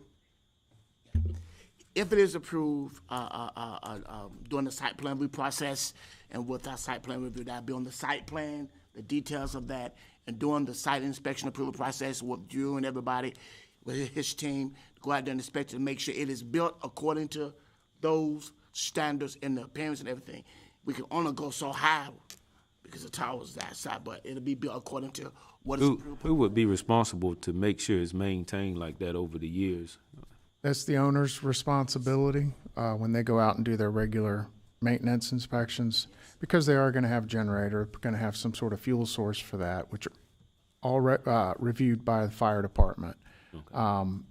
during the site plan review process, and with our site plan review, that'll be on the site plan, the details of that, and during the site inspection approval process with Drew and everybody, with his team, to go out there and inspect it and make sure it is built according to those standards and the appearance and everything. We can only go so high because the tower's that side, but it'll be built according to what is approved. Who would be responsible to make sure it's maintained like that over the years? That's the owner's responsibility when they go out and do their regular maintenance inspections, because they are going to have a generator, going to have some sort of fuel source for that, which are all reviewed by the fire department. Okay.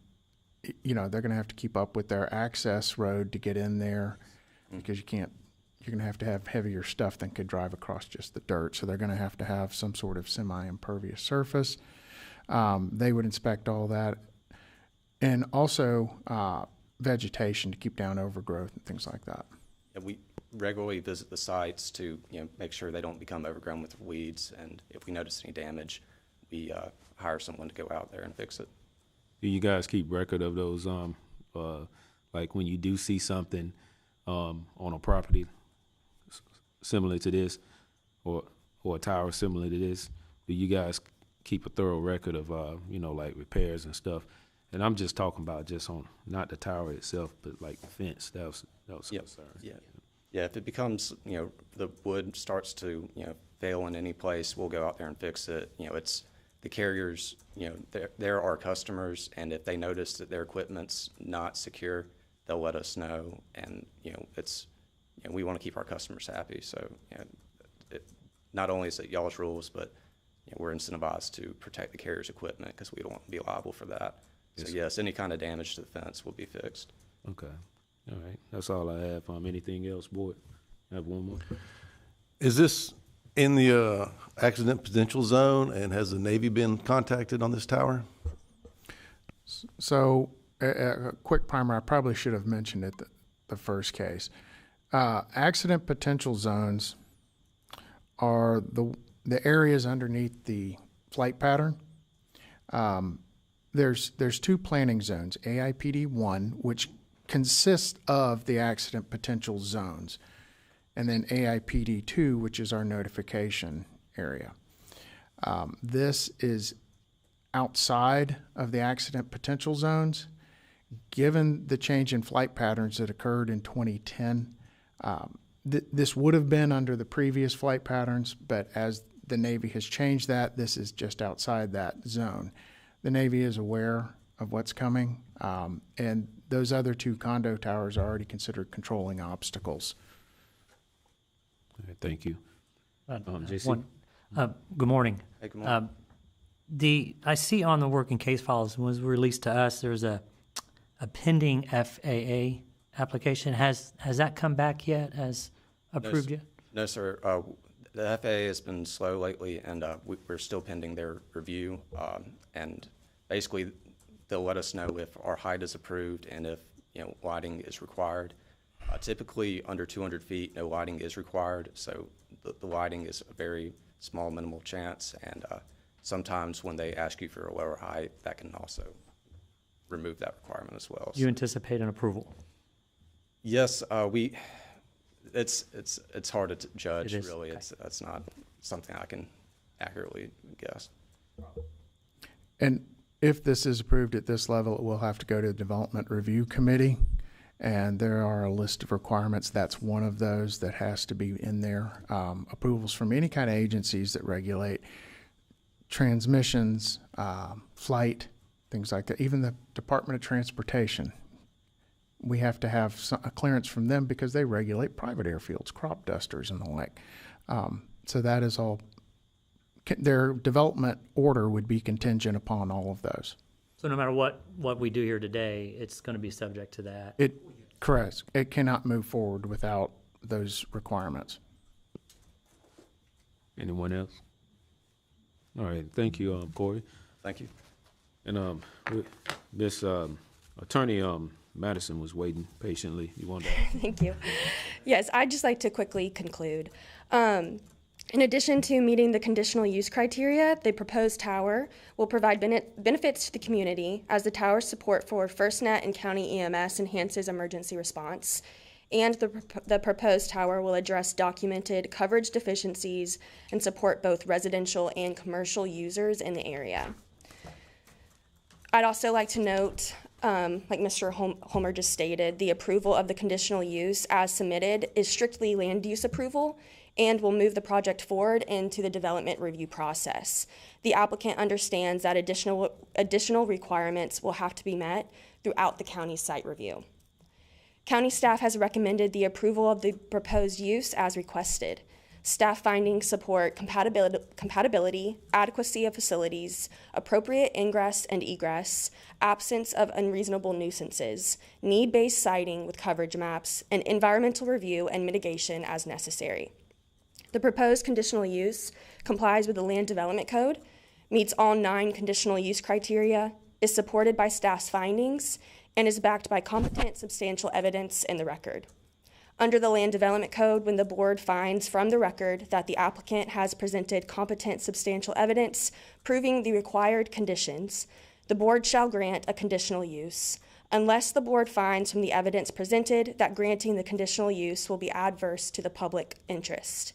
They're going to have to keep up with their access road to get in there, because you're going to have heavier stuff than could drive across just the dirt. So they're going to have some sort of semi-impervious surface. They would inspect all that. And also vegetation to keep down overgrowth and things like that. And we regularly visit the sites to make sure they don't become overgrown with weeds, and if we notice any damage, we hire someone to go out there and fix it. Do you guys keep record of those, like when you do see something on a property similar to this, or a tower similar to this? Do you guys keep a thorough record of, like repairs and stuff? And I'm just talking about just on, not the tower itself, but like the fence. That was Yep. concern. Yeah, if it becomes, the wood starts to, fail in any place, we'll go out there and fix it. It's the carriers, they're our customers, and if they notice that their equipment's not secure, they'll let us know. And, we want to keep our customers happy. So, not only is it y'all's rules, but, we're incentivized to protect the carrier's equipment because we don't want to be liable for that. So, yes, any kind of damage to the fence will be fixed. Okay. All right. That's all I have. Anything else, board? I have one more. Is this in the accident potential zone, and has the Navy been contacted on this tower? So a quick primer, I probably should have mentioned it the first case. Accident potential zones are the areas underneath the flight pattern. There's two planning zones, AIPD 1, which consists of the accident potential zones, and then AIPD 2, which is our notification area. This is outside of the accident potential zones. Given the change in flight patterns that occurred in 2010, this would have been under the previous flight patterns, but as the Navy has changed that, this is just outside that zone. The Navy is aware of what's coming, and those other 2 condo towers are already considered controlling obstacles. All right, thank you. JC? Good morning. Hey, good morning. I see on the working case files was released to us, there's a pending FAA application. Has that come back yet as approved yet? No, sir. The FAA has been slow lately, and we're still pending their review. And basically, they'll let us know if our height is approved and if lighting is required. Typically, under 200 feet, no lighting is required. So the lighting is a very small, minimal chance. And sometimes when they ask you for a lower height, that can also remove that requirement as well. You anticipate an approval? Yes, it's hard to judge, It is? really. Okay. That's not something I can accurately guess. And if this is approved at this level, it will have to go to the Development Review Committee. And there are a list of requirements. That's one of those that has to be in there. Approvals from any kind of agencies that regulate transmissions, flight, things like that. Even the Department of Transportation, we have to have a clearance from them because they regulate private airfields, crop dusters and the like. So that is all, their development order would be contingent upon all of those. So no matter what we do here today, it's going to be subject to that? Correct. It cannot move forward without those requirements. Anyone else? All right, thank you, Corey. Thank you. And Miss Attorney Madison was waiting patiently. You want to? Thank you. Yes, I'd just like to quickly conclude. In addition to meeting the conditional use criteria, the proposed tower will provide benefits to the community as the tower's support for FirstNet and county EMS enhances emergency response. And the proposed tower will address documented coverage deficiencies and support both residential and commercial users in the area. I'd also like to note, like Mr. Homer just stated, the approval of the conditional use as submitted is strictly land use approval and will move the project forward into the development review process. The applicant understands that additional requirements will have to be met throughout the county site review. County staff has recommended the approval of the proposed use as requested. Staff findings support compatibility, adequacy of facilities, appropriate ingress and egress, absence of unreasonable nuisances, need-based siting with coverage maps, and environmental review and mitigation as necessary. The proposed conditional use complies with the Land Development Code, meets all 9 conditional use criteria, is supported by staff's findings, and is backed by competent, substantial evidence in the record. Under the Land Development Code, when the board finds from the record that the applicant has presented competent, substantial evidence proving the required conditions, the board shall grant a conditional use, unless the board finds from the evidence presented that granting the conditional use will be adverse to the public interest.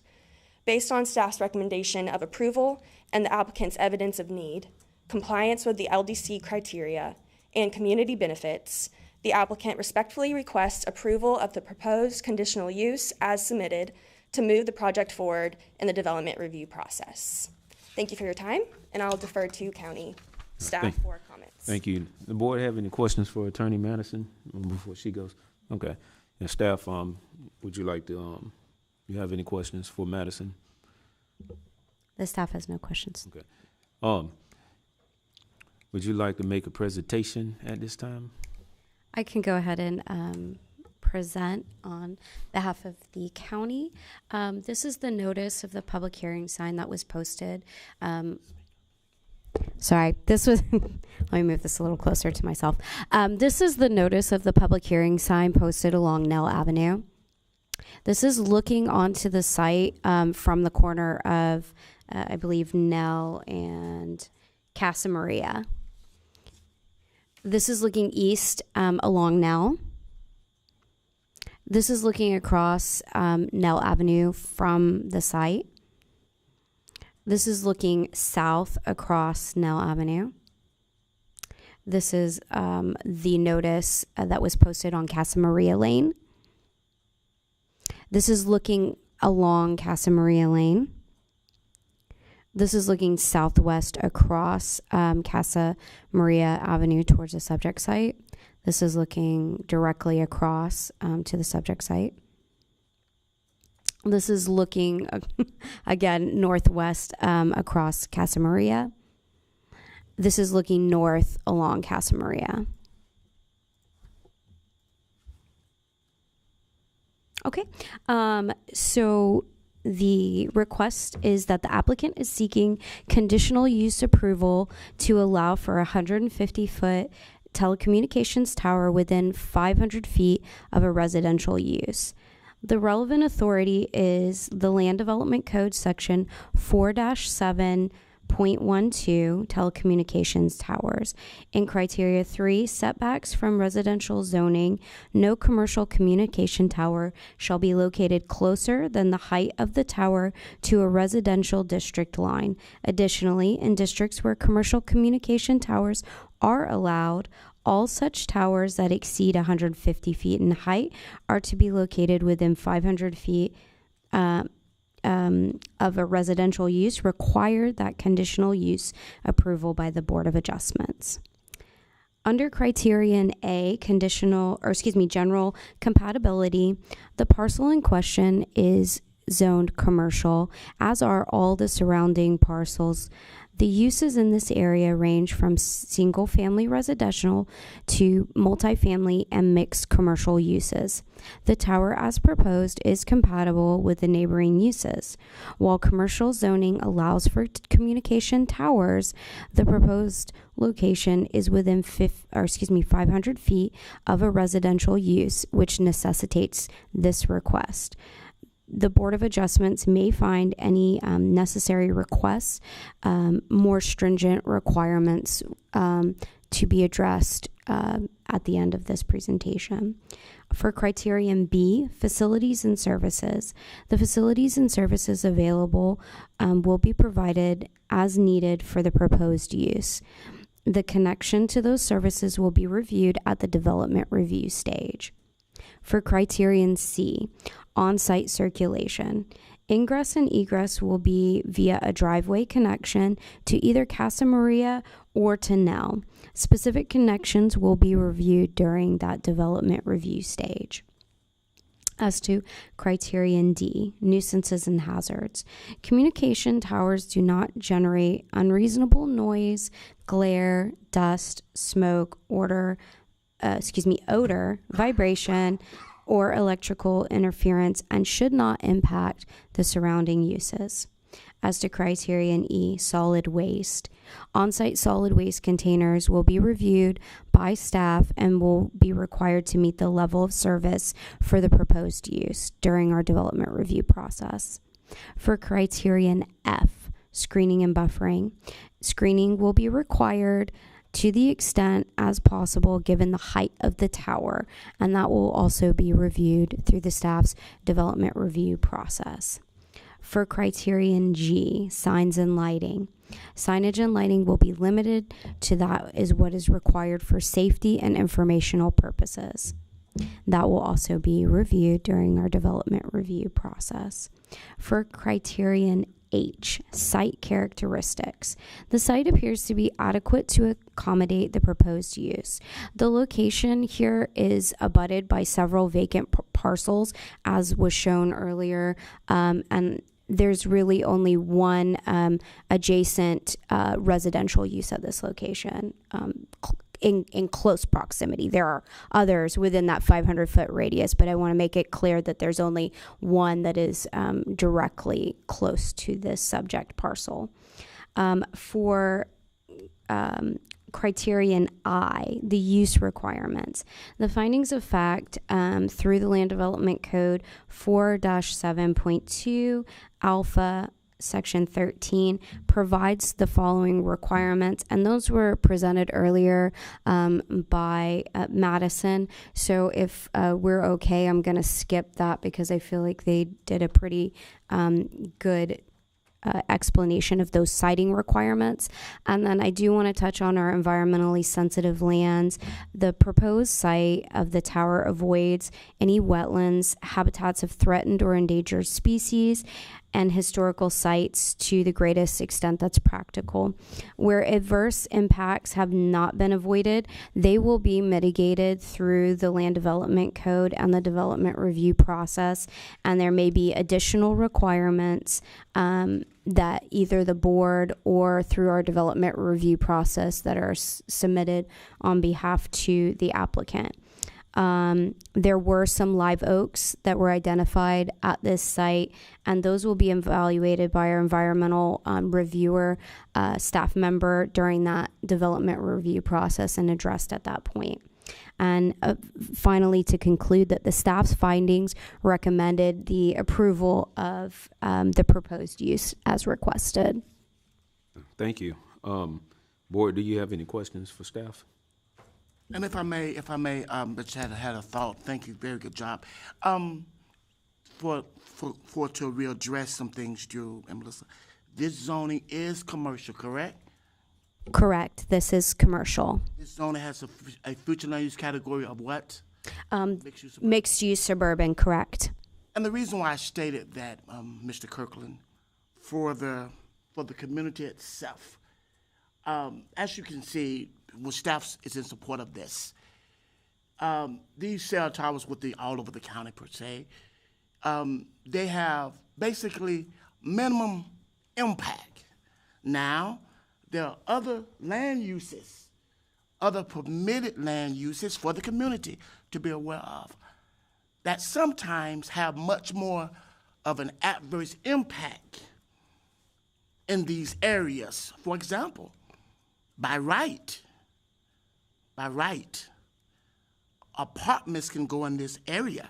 Based on staff's recommendation of approval and the applicant's evidence of need, compliance with the LDC criteria, and community benefits, the applicant respectfully requests approval of the proposed conditional use as submitted to move the project forward in the development review process. Thank you for your time, and I'll defer to county staff for comments. Thank you. The board have any questions for Attorney Madison before she goes? Okay. And staff, would you like to, you have any questions for Madison? The staff has no questions. Okay. Would you like to make a presentation at this time? I can go ahead and present on behalf of the county. This is the notice of the public hearing sign that was posted. Sorry, this was, let me move this a little closer to myself. This is the notice of the public hearing sign posted along Nell Avenue. This is looking onto the site from the corner of, I believe, Nell and Casa Maria. This is looking east along Nell. This is looking across Nell Avenue from the site. This is looking south across Nell Avenue. This is the notice that was posted on Casa Maria Lane. This is looking along Casa Maria Lane. This is looking southwest across Casa Maria Avenue towards the subject site. This is looking directly across to the subject site. This is looking, again, northwest across Casa Maria. This is looking north along Casa Maria. Okay, so the request is that the applicant is seeking conditional use approval to allow for a 150-foot telecommunications tower within 500 feet of a residential use. The relevant authority is the Land Development Code Section 4-7.12 telecommunications towers. In criteria 3, setbacks from residential zoning, no commercial communication tower shall be located closer than the height of the tower to a residential district line. Additionally, in districts where commercial communication towers are allowed, all such towers that exceed 150 feet in height are to be located within 500 feet of a residential use, require that conditional use approval by the Board of Adjustments. Under criterion A, general compatibility, the parcel in question is zoned commercial, as are all the surrounding parcels. The uses in this area range from single-family residential to multifamily and mixed commercial uses. The tower as proposed is compatible with the neighboring uses. While commercial zoning allows for communication towers, the proposed location is within 500 feet of a residential use, which necessitates this request. The Board of Adjustments may find any necessary requests, more stringent requirements to be addressed at the end of this presentation. For criterion B, facilities and services, the facilities and services available will be provided as needed for the proposed use. The connection to those services will be reviewed at the development review stage. For criterion C, on-site circulation, ingress and egress will be via a driveway connection to either Casa Maria or to Nell. Specific connections will be reviewed during that development review stage. As to criterion D, nuisances and hazards, communication towers do not generate unreasonable noise, glare, dust, smoke, odor, vibration, or electrical interference, and should not impact the surrounding uses. As to criterion E, solid waste, on-site solid waste containers will be reviewed by staff and will be required to meet the level of service for the proposed use during our development review process. For criterion F, screening and buffering, screening will be required to the extent as possible given the height of the tower, and that will also be reviewed through the staff's development review process. For criterion G, signs and lighting, signage and lighting will be limited to that is what is required for safety and informational purposes. That will also be reviewed during our development review process. For criterion H, site characteristics. The site appears to be adequate to accommodate the proposed use. The location here is abutted by several vacant parcels, as was shown earlier, and there's really only one adjacent residential use at this location. In close proximity. There are others within that 500-foot radius, but I want to make it clear that there's only one that is directly close to this subject parcel. For criterion I, the use requirements, the findings of fact through the Land Development Code 4-7.2 alpha Section 13 provides the following requirements, and those were presented earlier by Madison. So if we're okay, I'm going to skip that because I feel like they did a pretty good explanation of those siting requirements. And then I do want to touch on our environmentally sensitive lands. The proposed site of the tower avoids any wetlands, habitats of threatened or endangered species, and historical sites to the greatest extent that's practical. Where adverse impacts have not been avoided, they will be mitigated through the Land Development Code and the development review process, and there may be additional requirements that either the board or through our development review process that are submitted on behalf to the applicant. There were some live oaks that were identified at this site, and those will be evaluated by our environmental reviewer staff member during that development review process and addressed at that point. And finally, to conclude that the staff's findings recommended the approval of the proposed use as requested. Thank you. Board, do you have any questions for staff? And if I may, just had a thought. Thank you. Very good job. To readdress some things, Drew and Melissa, this zoning is commercial, correct? Correct. This is commercial. This zoning has a future land use category of what? Mixed use suburban, correct. And the reason why I stated that, Mr. Kirkland, for the community itself, as you can see, staff is in support of this. These cell towers all over the county per se, they have basically minimum impact. Now, there are other land uses, other permitted land uses for the community to be aware of that sometimes have much more of an adverse impact in these areas. For example, by right, apartments can go in this area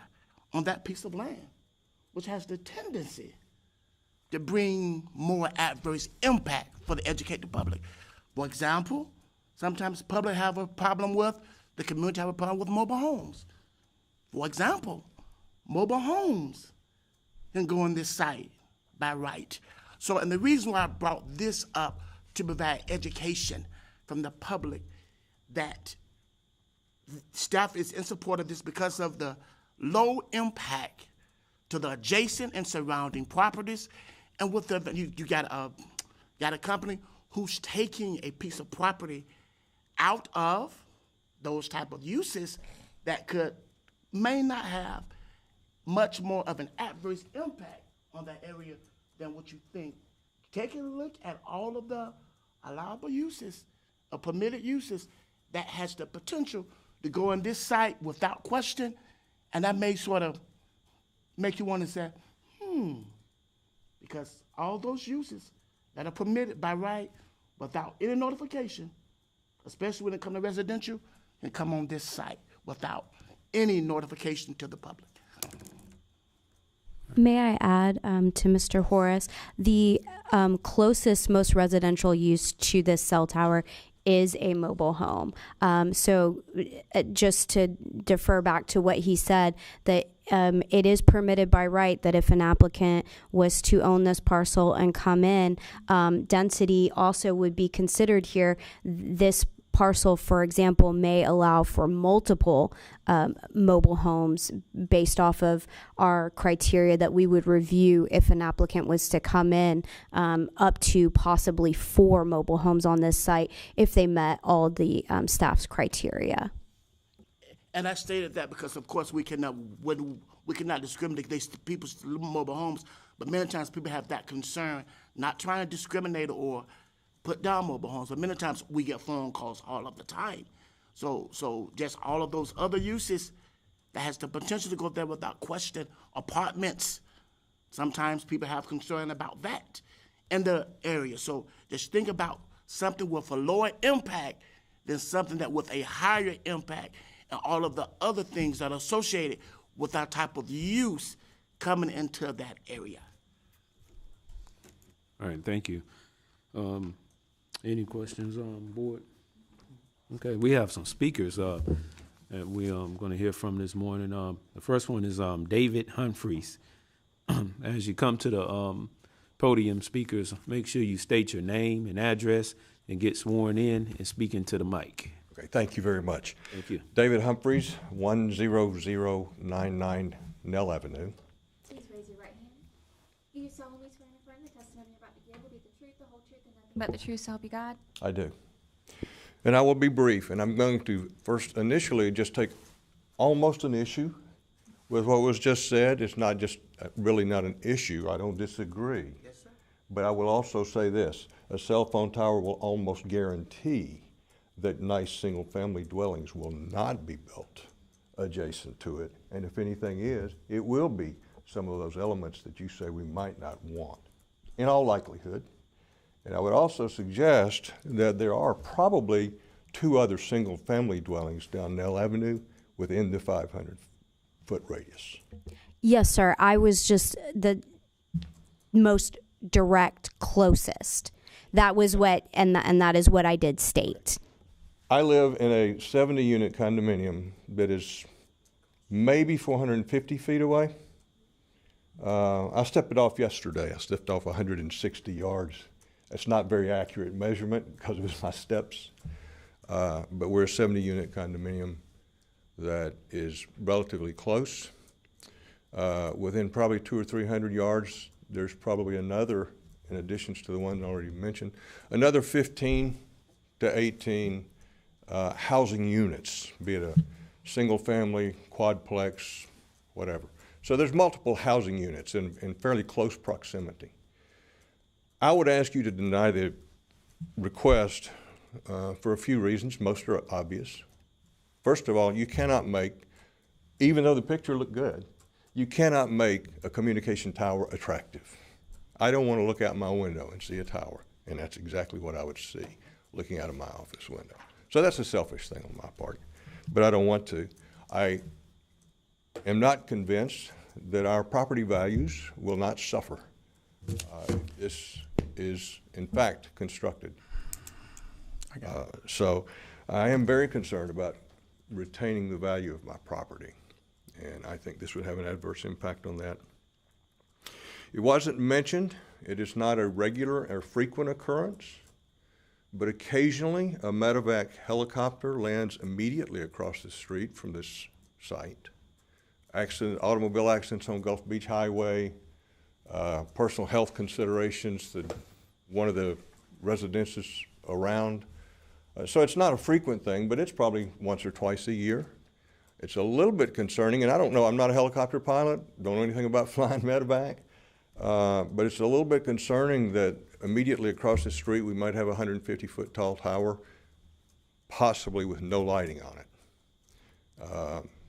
on that piece of land, which has the tendency to bring more adverse impact for the educated public. For example, sometimes the public have a problem with, the community have a problem with mobile homes. For example, mobile homes can go on this site by right. So, and the reason why I brought this up to provide education from the public that staff is in support of this because of the low impact to the adjacent and surrounding properties. And with the, you got a company who's taking a piece of property out of those type of uses that may not have much more of an adverse impact on that area than what you think. Taking a look at all of the allowable uses, or permitted uses, that has the potential to go on this site without question, and that may sort of make you want to say, because all those uses that are permitted by right without any notification, especially when it comes to residential, can come on this site without any notification to the public. May I add to Mr. Horace, the closest, most residential use to this cell tower is a mobile home. So just to defer back to what he said, that it is permitted by right that if an applicant was to own this parcel and come in, density also would be considered here. This parcel, for example, may allow for multiple mobile homes based off of our criteria that we would review if an applicant was to come in, up to possibly 4 mobile homes on this site if they met all the staff's criteria. And I stated that because, of course, we cannot discriminate against people's mobile homes, but many times people have that concern, not trying to discriminate or put down mobile homes, but many times we get phone calls all of the time. So just all of those other uses that has the potential to go there without question, apartments, sometimes people have concern about that in the area. So just think about something with a lower impact than something that with a higher impact and all of the other things that are associated with that type of use coming into that area. All right, thank you. Any questions on board? Okay, we have some speakers that we going to hear from this morning. The first one is David Humphreys. As you come to the podium speakers, make sure you state your name and address and get sworn in and speak into the mic. Okay, thank you very much. Thank you. David Humphreys, 10099 Nell Avenue. Please raise your right hand. Do you solemnly swear and affirm the testimony you're about to give will be the truth, the whole truth, and nothing but the truth, so help you God? I do. And I will be brief, and I'm going to first initially just take almost an issue with what was just said. It's not just really not an issue. I don't disagree. Yes, sir. But I will also say this. A cell phone tower will almost guarantee that nice single-family dwellings will not be built adjacent to it. And if anything is, it will be some of those elements that you say we might not want, in all likelihood. And I would also suggest that there are probably 2 other single-family dwellings down Nell Avenue within the 500-foot radius. Yes, sir. I was just the most direct, closest. That was what, and that is what I did state. I live in a 70-unit condominium that is maybe 450 feet away. I stepped it off yesterday. I stepped off 160 yards. That's not very accurate measurement because it was my steps. But we're a 70-unit condominium that is relatively close. Within probably 200 or 300 yards, there's probably another, in addition to the one already mentioned, another 15 to 18 housing units, be it a single family, quadplex, whatever. So there's multiple housing units in fairly close proximity. I would ask you to deny the request for a few reasons. Most are obvious. First of all, you cannot make, even though the picture looked good, you cannot make a communication tower attractive. I don't want to look out my window and see a tower, and that's exactly what I would see looking out of my office window. So that's a selfish thing on my part, but I don't want to. I am not convinced that our property values will not suffer. This is, in fact, constructed. So I am very concerned about retaining the value of my property, and I think this would have an adverse impact on that. It wasn't mentioned. It is not a regular or frequent occurrence, but occasionally a medevac helicopter lands immediately across the street from this site. Automobile accidents on Gulf Beach Highway, personal health considerations that one of the residences around. So it's not a frequent thing, but it's probably once or twice a year. It's a little bit concerning, and I don't know, I'm not a helicopter pilot, don't know anything about flying medevac, but it's a little bit concerning that immediately across the street we might have a 150-foot tall tower, possibly with no lighting on it.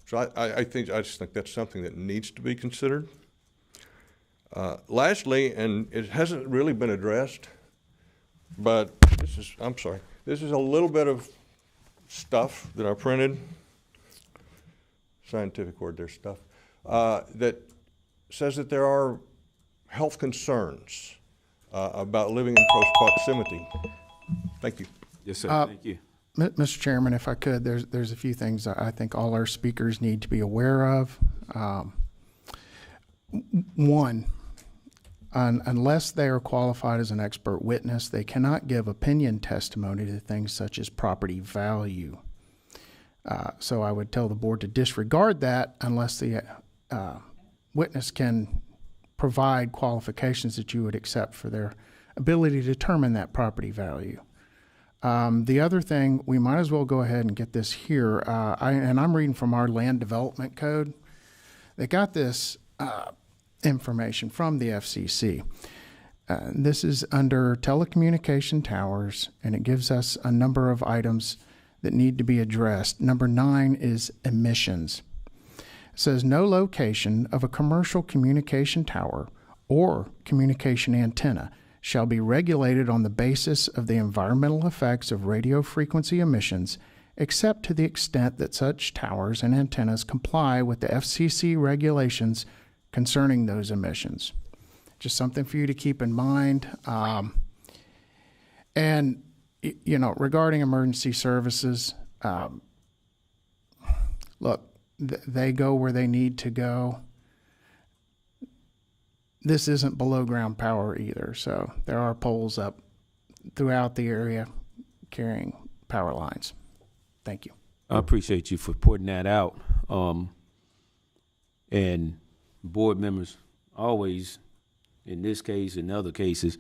So I just think that's something that needs to be considered. Lastly, and it hasn't really been addressed, but this is a little bit of stuff that I printed, scientific word there, stuff, that says that there are health concerns about living in close proximity. Thank you. Yes, sir. Thank you. Mr. Chairman, if I could, there's a few things I think all our speakers need to be aware of. One, unless they are qualified as an expert witness, they cannot give opinion testimony to things such as property value. So I would tell the board to disregard that unless the witness can provide qualifications that you would accept for their ability to determine that property value. The other thing, we might as well go ahead and get this here, and I'm reading from our land development code. They got this information from the FCC. This is under telecommunication towers, and it gives us a number of items that need to be addressed. Number 9 is emissions. It says no location of a commercial communication tower or communication antenna shall be regulated on the basis of the environmental effects of radio frequency emissions, except to the extent that such towers and antennas comply with the FCC regulations concerning those emissions. Just something for you to keep in mind. And, you know, regarding emergency services, look, they go where they need to go. this isn't below ground power either. So there are poles up throughout the area carrying power lines. Thank you. I appreciate you for putting that out. And board members always, in this case and other cases,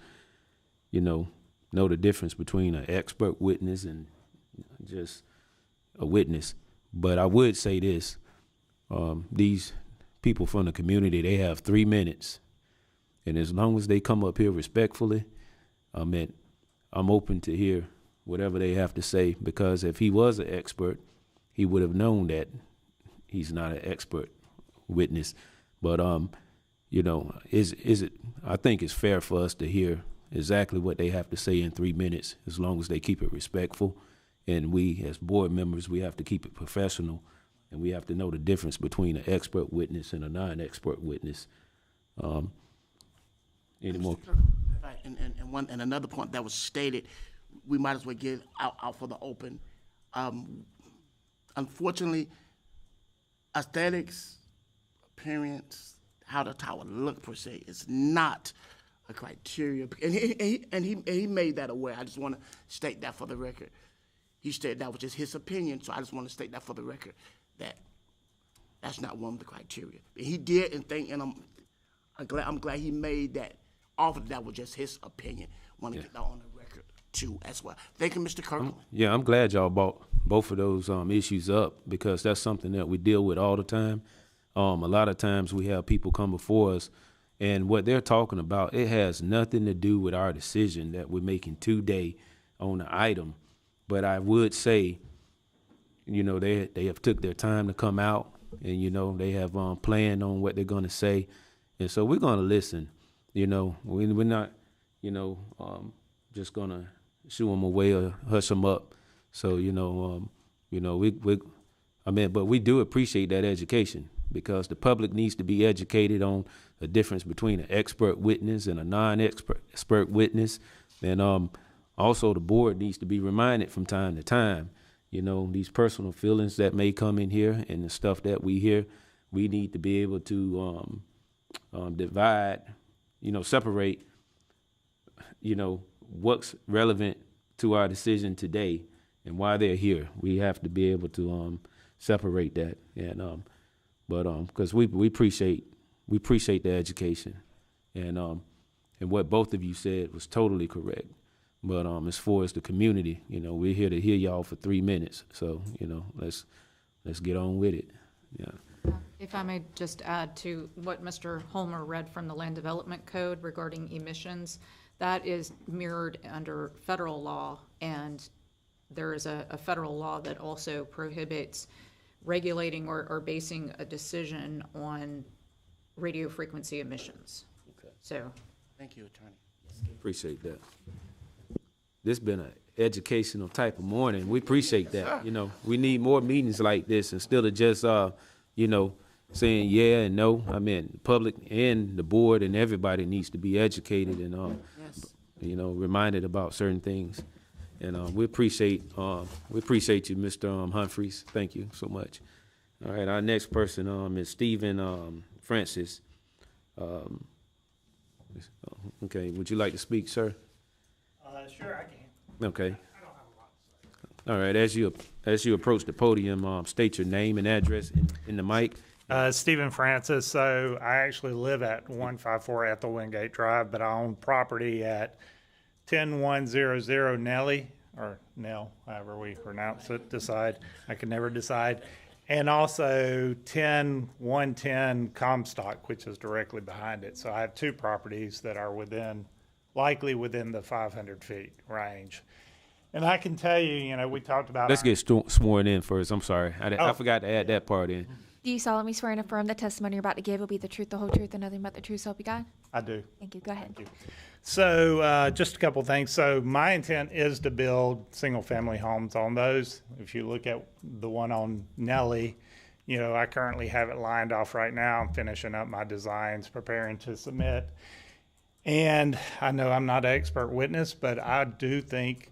know the difference between an expert witness and just a witness. But I would say this, these people from the community, they have 3 minutes. And as long as they come up here respectfully, I'm open to hear whatever they have to say, because if he was an expert, he would have known that he's not an expert witness. But is it? I think it's fair for us to hear exactly what they have to say in 3 minutes, as long as they keep it respectful. And we, as board members, we have to keep it professional, and we have to know the difference between an expert witness and a non-expert witness. Any more? Right, and another point that was stated, we might as well get out for the open. Unfortunately, aesthetics, appearance, how the tower look per se is not a criteria, and he made that aware. I just want to state that for the record. He stated that was just his opinion, so I just want to state that for the record, that that's not one of the criteria. He did, and I'm glad he made that offer. That was just his opinion. Want to get that on the record too as well. Thank you, Mr. Kirkland. Yeah, I'm glad y'all brought both of those issues up, because that's something that we deal with all the time. A lot of times we have people come before us, and what they're talking about, it has nothing to do with our decision that we're making today on the item. But I would say, they have took their time to come out, and they have planned on what they're going to say, and so we're going to listen. We're not, just going to shoo them away or hush them up. So but we do appreciate that education, because the public needs to be educated on the difference between an expert witness and a non-expert witness, and also the board needs to be reminded from time to time, these personal feelings that may come in here and the stuff that we hear, we need to be able to divide, separate, what's relevant to our decision today and why they're here. We have to be able to separate that, and because we appreciate the education, and what both of you said was totally correct. But as far as the community, we're here to hear y'all for 3 minutes. So let's get on with it. Yeah. If I may just add to what Mr. Holmer read from the Land Development Code regarding emissions, that is mirrored under federal law, and there is a federal law that also prohibits regulating or basing a decision on radio frequency emissions. Okay. So. Thank you, Attorney. Appreciate that. This been an educational type of morning. We appreciate that. We need more meetings like this instead of just, saying yeah and no. The public and the board and everybody needs to be educated and, reminded about certain things. And we appreciate you, Mr. Humphreys. Thank you so much. All right, our next person is Stephen Francis. Okay, would you like to speak, sir? Sure, I can. Okay. I don't have a lot to say. All right, as you approach the podium, state your name and address in the mic. Stephen Francis. So I actually live at 154 Ethel Wingate Drive, but I own property at 10100 Nelly, or Nell, however we pronounce it, I can never decide. And also 10110 Comstock, which is directly behind it. So I have two properties that are likely within the 500 feet range. And I can tell you, we talked about... Let's get sworn in first. I'm sorry. I forgot to add that part in. Do you solemnly swear and affirm the testimony you're about to give will be the truth, the whole truth, and nothing but the truth, so help you God? I do. Thank you. Go ahead. Thank you. So just a couple things. So my intent is to build single-family homes on those. If you look at the one on Nelly, I currently have it lined off right now. I'm finishing up my designs, preparing to submit. And I know I'm not an expert witness, but I do think,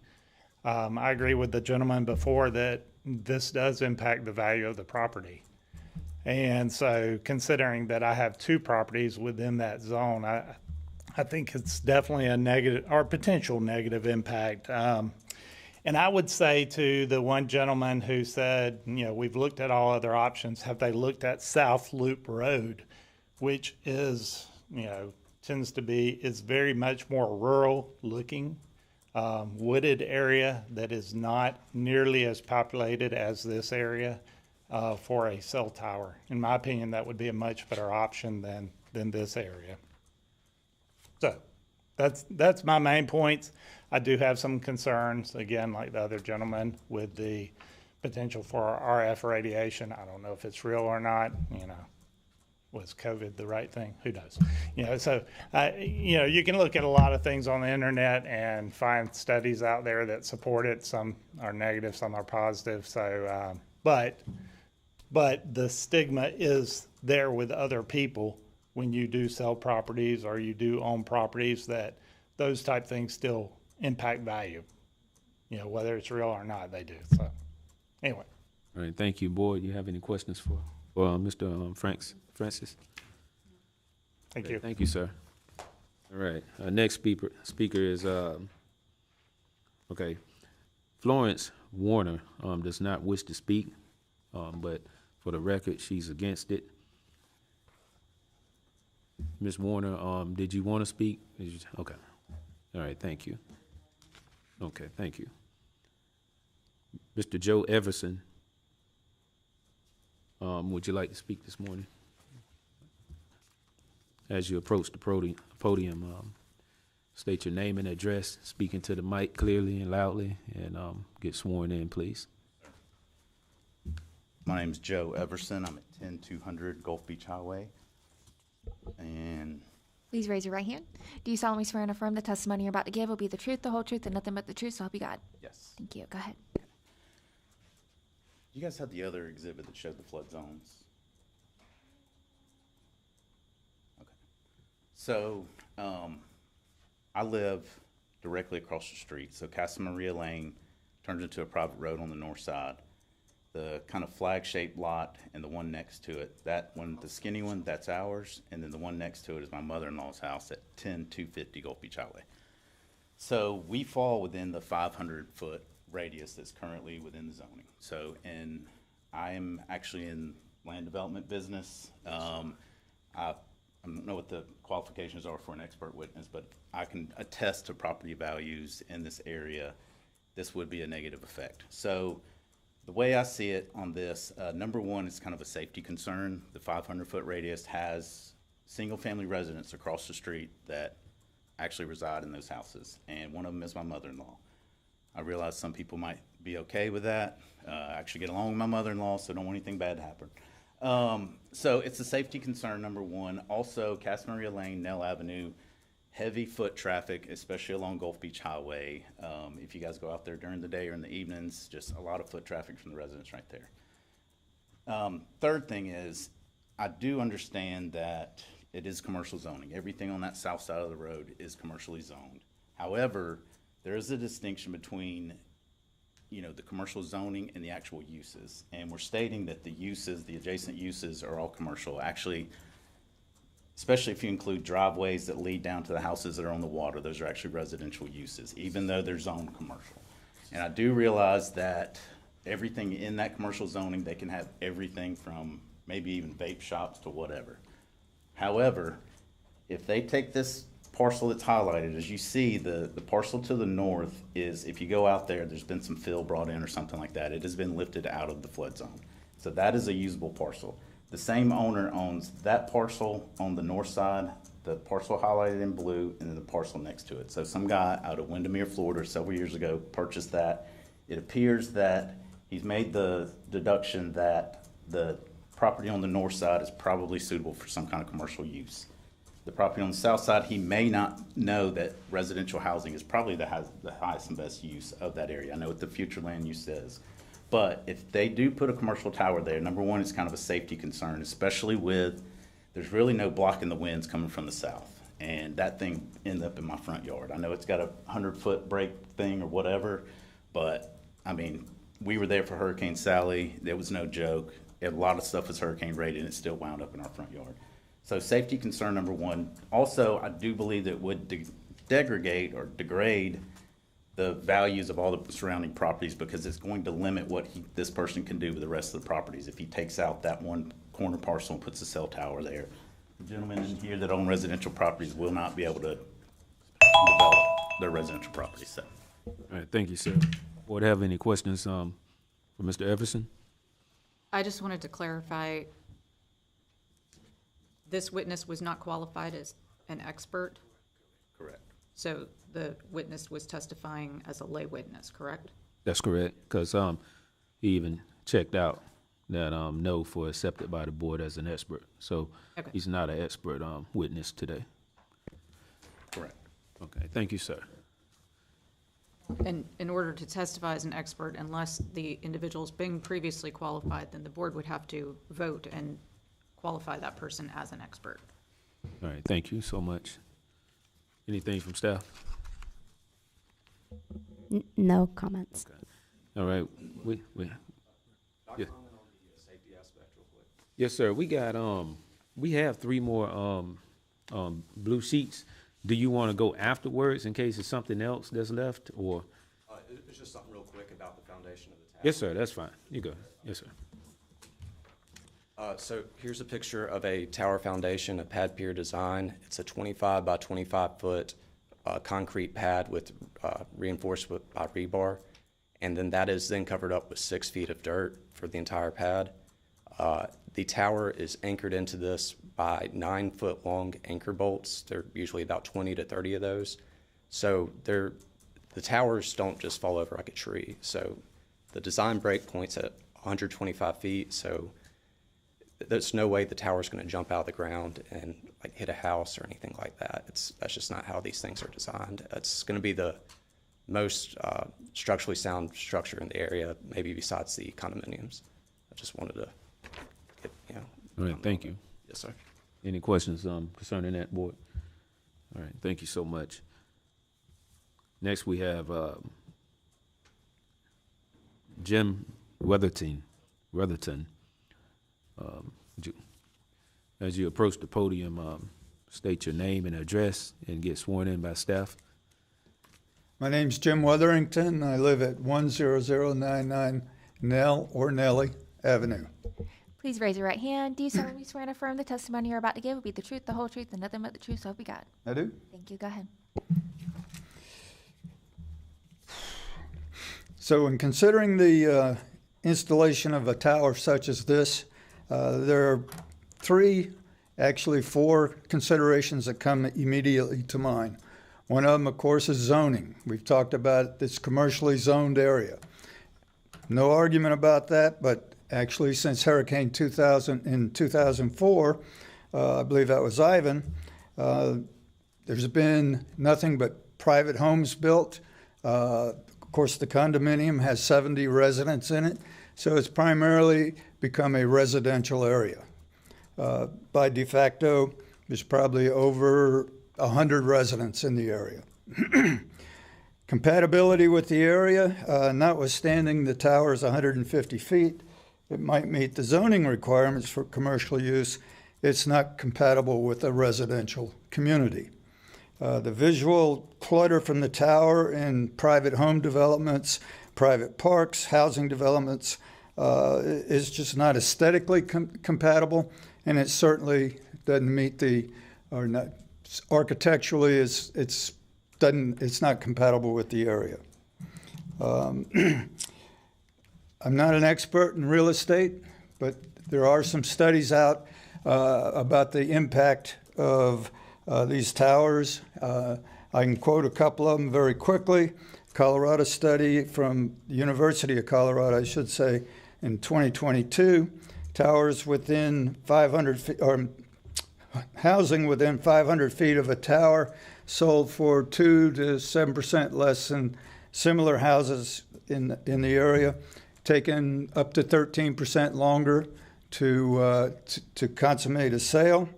I agree with the gentleman before that this does impact the value of the property. And so considering that I have two properties within that zone, I think it's definitely a negative or potential negative impact. And I would say to the one gentleman who said, you know, we've looked at all other options, have they looked at South Loop Road, which is, you know, tends to be, is very much more rural looking, wooded area that is not nearly as populated as this area for a cell tower. In my opinion, that would be a much better option than this area. So that's my main points. I do have some concerns, again, like the other gentleman, with the potential for RF radiation. I don't know if it's real or not, you know. Was COVID the right thing? Who knows? You know, so, you know, you can look at a lot of things on the internet and find studies out there that support it. Some are negative, some are positive. So, but the stigma is there with other people when you do sell properties or you do own properties, that those type things still impact value. You know, whether it's real or not, they do. So, anyway. All right, thank you, Boyd. You have any questions for Mr. Francis? Thank you. Thank you, sir. All right, next speaker is, okay, Florence Warner does not wish to speak, but for the record, she's against it. Ms. Warner, did you want to speak? Okay. All right, thank you. Okay, thank you. Mr. Joe Everson, would you like to speak this morning? As you approach the podium, state your name and address, speak into the mic clearly and loudly, and get sworn in, please. My name is Joe Everson. I'm at 10200 Gulf Beach Highway. And Please raise your right hand. Do you solemnly swear and affirm the testimony you're about to give will be the truth, the whole truth, and nothing but the truth, so help you God? yes. Thank you. Go ahead. You guys had the other exhibit that showed the flood zones. Okay. So, I live directly across the street. So Casa Maria Lane turns into a private road on the north side. The kind of flag-shaped lot and the one next to it, that one, the skinny one, that's ours. And then the one next to it is my mother-in-law's house at 10250 Gulf Beach Highway. So we fall within the 500-foot radius that's currently within the zoning. So, and I am actually in land development business. I don't know what the qualifications are for an expert witness, but I can attest to property values in this area. This would be a negative effect. So the way I see it on this, number one, is kind of a safety concern. The 500-foot radius has single-family residents across the street that actually reside in those houses, and one of them is my mother-in-law. I realize some people might be okay with that. I actually get along with my mother-in-law, so don't want anything bad to happen. So it's a safety concern, number one. Also, Casa Maria Lane, Nell Avenue, heavy foot traffic, especially along Gulf Beach Highway. If you guys go out there during the day or in the evenings, just a lot of foot traffic from the residents right there. Third thing is, I do understand that it is commercial zoning. Everything on that south side of the road is commercially zoned. However, there is a distinction between, you know, the commercial zoning and the actual uses. And we're stating that the uses, the adjacent uses, are all commercial. Actually, especially if you include driveways that lead down to the houses that are on the water, those are actually residential uses, even though they're zoned commercial. And I do realize that everything in that commercial zoning, they can have everything from maybe even vape shops to whatever. However, if they take this parcel that's highlighted, as you see, the parcel to the north is, if you go out there, there's been some fill brought in or something like that. It has been lifted out of the flood zone. So that is a usable parcel. The same owner owns that parcel on the north side, the parcel highlighted in blue, and then the parcel next to it. So some guy out of Windermere, Florida, several years ago purchased that. It appears that he's made the deduction that the property on the north side is probably suitable for some kind of commercial use. The property on the south side, he may not know that residential housing is probably the highest and best use of that area. I know what the future land use says. But if they do put a commercial tower there, number one, it's kind of a safety concern, especially with, there's really no blocking the winds coming from the south. And that thing ended up in my front yard. I know it's got a 100-foot break thing or whatever, but I mean, we were there for Hurricane Sally. There was no joke. a lot of stuff is hurricane rated and it still wound up in our front yard. So safety concern number one. Also, I do believe that it would degrade the values of all the surrounding properties because it's going to limit what this person can do with the rest of the properties if he takes out that one corner parcel and puts a cell tower there. The gentlemen in here that own residential properties will not be able to develop their residential properties. So. All right, thank you, sir. Board have any questions for Mr. Everson? I just wanted to clarify, this witness was not qualified as an expert? Correct. So the witness was testifying as a lay witness, correct? That's correct, because he even checked out that no for accepted by the board as an expert. So Okay. he's not an expert witness today. Correct. Okay, thank you, sir. And in order to testify as an expert, unless the individual's been previously qualified, then the board would have to vote and qualify that person as an expert. All right, thank you so much. Anything from staff? No comments. Okay. All right, yeah. Yes, sir. We got we have 3 more blue sheets. Do you want to go afterwards in case it's something else that's left, or? It's just something real quick about the foundation of the tower. Yes, sir. That's fine. You go. Yes, sir. So here's a picture of a tower foundation, a pad pier design. It's a 25 by 25 foot concrete pad with reinforced by rebar, and then that is then covered up with 6 feet of dirt for the entire pad. The tower is anchored into this by 9 foot long anchor bolts. They're usually about 20 to 30 of those. So the towers don't just fall over like a tree. So the design break point's at 125 feet. So there's no way the tower's going to jump out of the ground and like hit a house or anything like that. That's just not how these things are designed. It's going to be the most structurally sound structure in the area, maybe besides the condominiums. I just wanted to get, All right, thank you. Yes, sir. Any questions concerning that, board? All right, thank you so much. Next, we have Jim Weatherton. As you approach the podium, state your name and address and get sworn in by staff. My name's Jim Weatherington. I live at 10099 Nell or Nellie Avenue. Please raise your right hand. Do you solemnly swear and affirm the testimony you're about to give will be the truth, the whole truth, and nothing but the truth, so help you God? I do. Thank you. Go ahead. So in considering the installation of a tower such as this, there are 4 considerations that come immediately to mind. One of them, of course, is zoning. We've talked about this commercially zoned area. No argument about that, but actually since Hurricane 2000 in 2004, I believe that was Ivan, there's been nothing but private homes built. Of course, the condominium has 70 residents in it, so it's primarily become a residential area. By de facto, there's probably over 100 residents in the area. Compatibility with the area, notwithstanding the tower is 150 feet, it might meet the zoning requirements for commercial use. It's not compatible with a residential community. The visual clutter from the tower in private home developments, private parks, housing developments is just not aesthetically compatible, and it certainly doesn't meet or not architecturally it's not compatible with the area. I'm not an expert in real estate, but there are some studies out about the impact of these towers. I can quote a couple of them very quickly. Colorado study from the University of Colorado, I should say, in 2022, towers within 500 feet, or housing within 500 feet of a tower sold for 2 to 7% less than similar houses in the area, taking up to 13% longer to consummate a sale.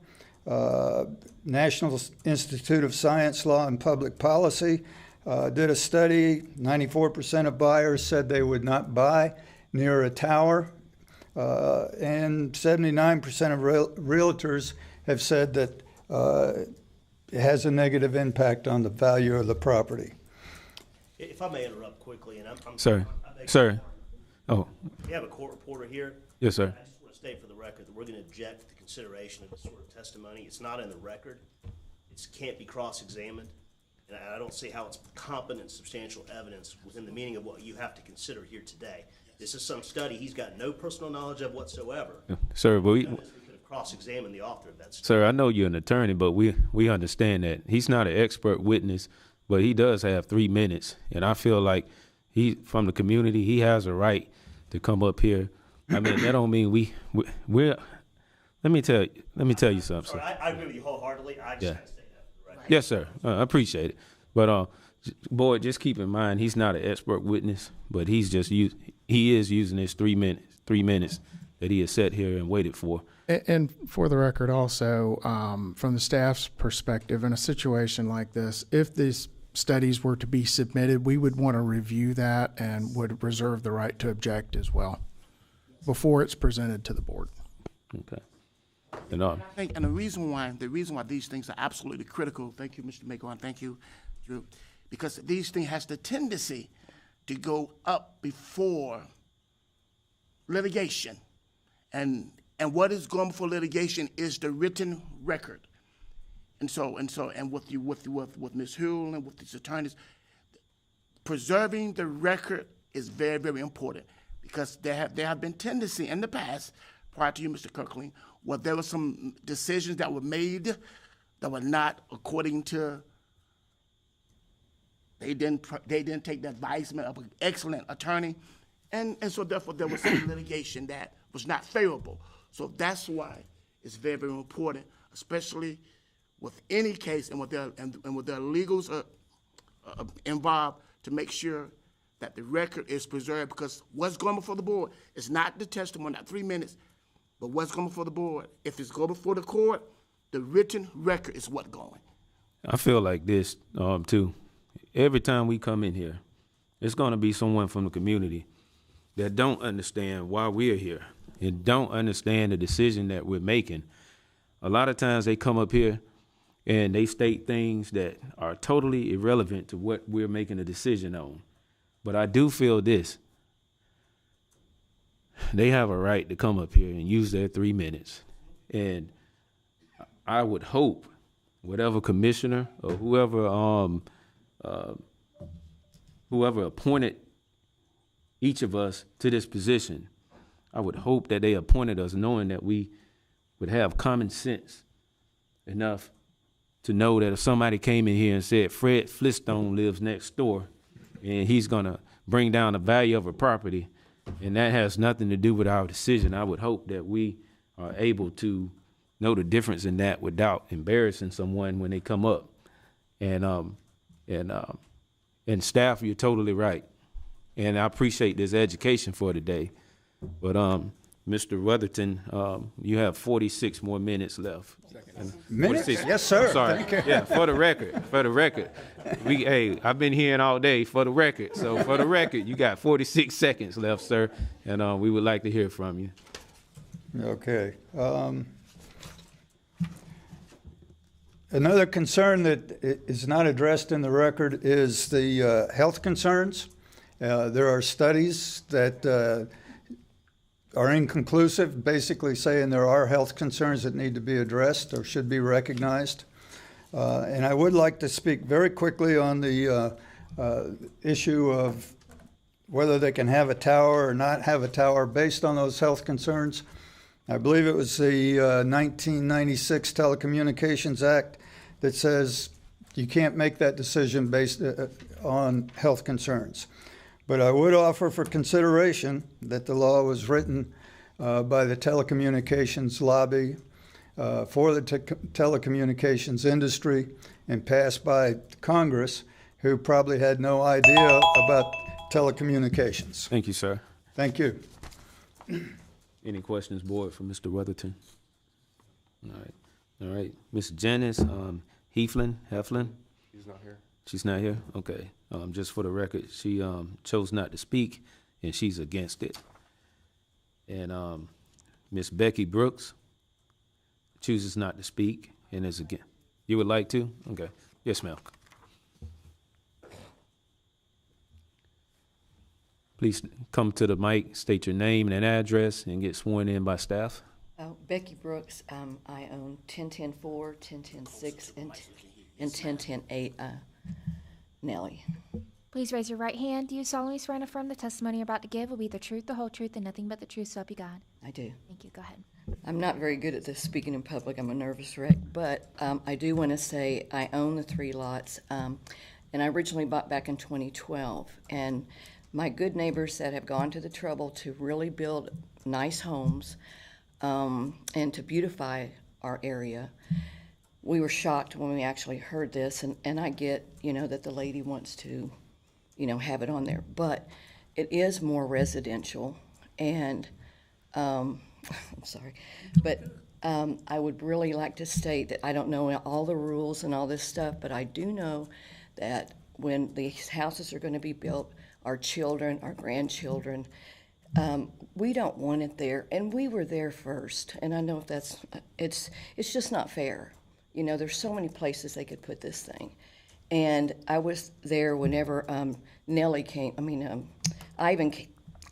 National Institute of Science, Law, and Public Policy did a study. 94% of buyers said they would not buy near a tower. and 79% of realtors have said that it has a negative impact on the value of the property. If I may interrupt quickly, and I'm Sir, I beg sir. your pardon. Oh, We have a court reporter here. yes, sir. I just want to state for the record that we're going to object to the consideration of this sort of testimony. It's not in the record. It can't be cross-examined. And I don't see how it's competent, substantial evidence within the meaning of what you have to consider here today. This is some study he's got no personal knowledge of whatsoever. Sir, but We could have cross-examined the author of that study. sir, I know you're an attorney, but we understand that he's not an expert witness, but he does have 3 minutes, and I feel like he from the community, he has a right to come up here. I mean, that don't mean we're. Let me tell you something. Sorry, Sir. I agree with you wholeheartedly. I just Yeah. got to say that for the record. Yes, sir. I appreciate it, but Boyd, just keep in mind he's not an expert witness, but he is using his 3 minutes that he has sat here and waited for. And for the record also, from the staff's perspective, in a situation like this, if these studies were to be submitted, we would want to review that and would reserve the right to object as well before it's presented to the board. Okay. And the reason why these things are absolutely critical, thank you, Mr. Maycorn, thank you, Drew, because these things has the tendency to go up before litigation. And what is going before litigation is the written record. And with Ms. Huell and with these attorneys, preserving the record is very, very important, because there have been tendency in the past, prior to you, Mr. Kirkland, where there were some decisions that were made that were not according to. They didn't take the advisement of an excellent attorney, and so therefore there was some litigation that was not favorable. So that's why it's very, very important, especially with any case and with their legals involved, to make sure that the record is preserved, because what's going before the board is not the testimony, not 3 minutes, but what's going before the board. If it's going before the court, the written record is what's going. I feel like this too. Every time we come in here, it's going to be someone from the community that don't understand why we're here and don't understand the decision that we're making. A lot of times they come up here and they state things that are totally irrelevant to what we're making a decision on. But I do feel this. They have a right to come up here and use their 3 minutes. And I would hope whatever commissioner or whoever appointed each of us to this position, I would hope that they appointed us knowing that we would have common sense enough to know that if somebody came in here and said Fred Flintstone lives next door and he's going to bring down the value of a property, and that has nothing to do with our decision, I would hope that we are able to know the difference in that without embarrassing someone when they come up. And staff, you're totally right. And I appreciate this education for today. But Mr. Weatherton, you have 46 more minutes left. Minutes? 46. Yes, sir. I'm sorry. Thank you. Yeah, for the record. I've been hearing all day for the record. So for the record, you got 46 seconds left, sir. And we would like to hear from you. Okay. Another concern that is not addressed in the record is the health concerns. There are studies that are inconclusive, basically saying there are health concerns that need to be addressed or should be recognized. And I would like to speak very quickly on the issue of whether they can have a tower or not have a tower based on those health concerns. I believe it was the 1996 Telecommunications Act that says you can't make that decision based on health concerns. But I would offer for consideration that the law was written by the telecommunications lobby for the telecommunications industry and passed by Congress, who probably had no idea about telecommunications. Thank you, sir. Thank you. Any questions, board, for Mr. Weatherton? All right. Ms. Janice Heflin? She's not here. She's not here? Okay. Just for the record, she chose not to speak, and she's against it. And Miss Becky Brooks chooses not to speak and is again. You would like to? Okay. Yes, ma'am. Please come to the mic, state your name and address, and get sworn in by staff. Becky Brooks, I own 1010-4, 1010-6, and 1010-8 Nellie. Please raise your right hand. Do you solemnly swear and affirm the testimony you're about to give will be the truth, the whole truth, and nothing but the truth, so help you God? I do. Thank you. Go ahead. I'm not very good at this speaking in public. I'm a nervous wreck, but I do want to say I own the 3 lots, and I originally bought back in 2012. And my good neighbors that have gone to the trouble to really build nice homes and to beautify our area, we were shocked when we actually heard this. And I get, that the lady wants to, have it on there, but it is more residential. And I'm sorry, but I would really like to state that I don't know all the rules and all this stuff, but I do know that when these houses are going to be built, our children, our grandchildren, we don't want it there, and we were there first. And I know if that's, it's just not fair. There's so many places they could put this thing. And I was there whenever Nellie came, Ivan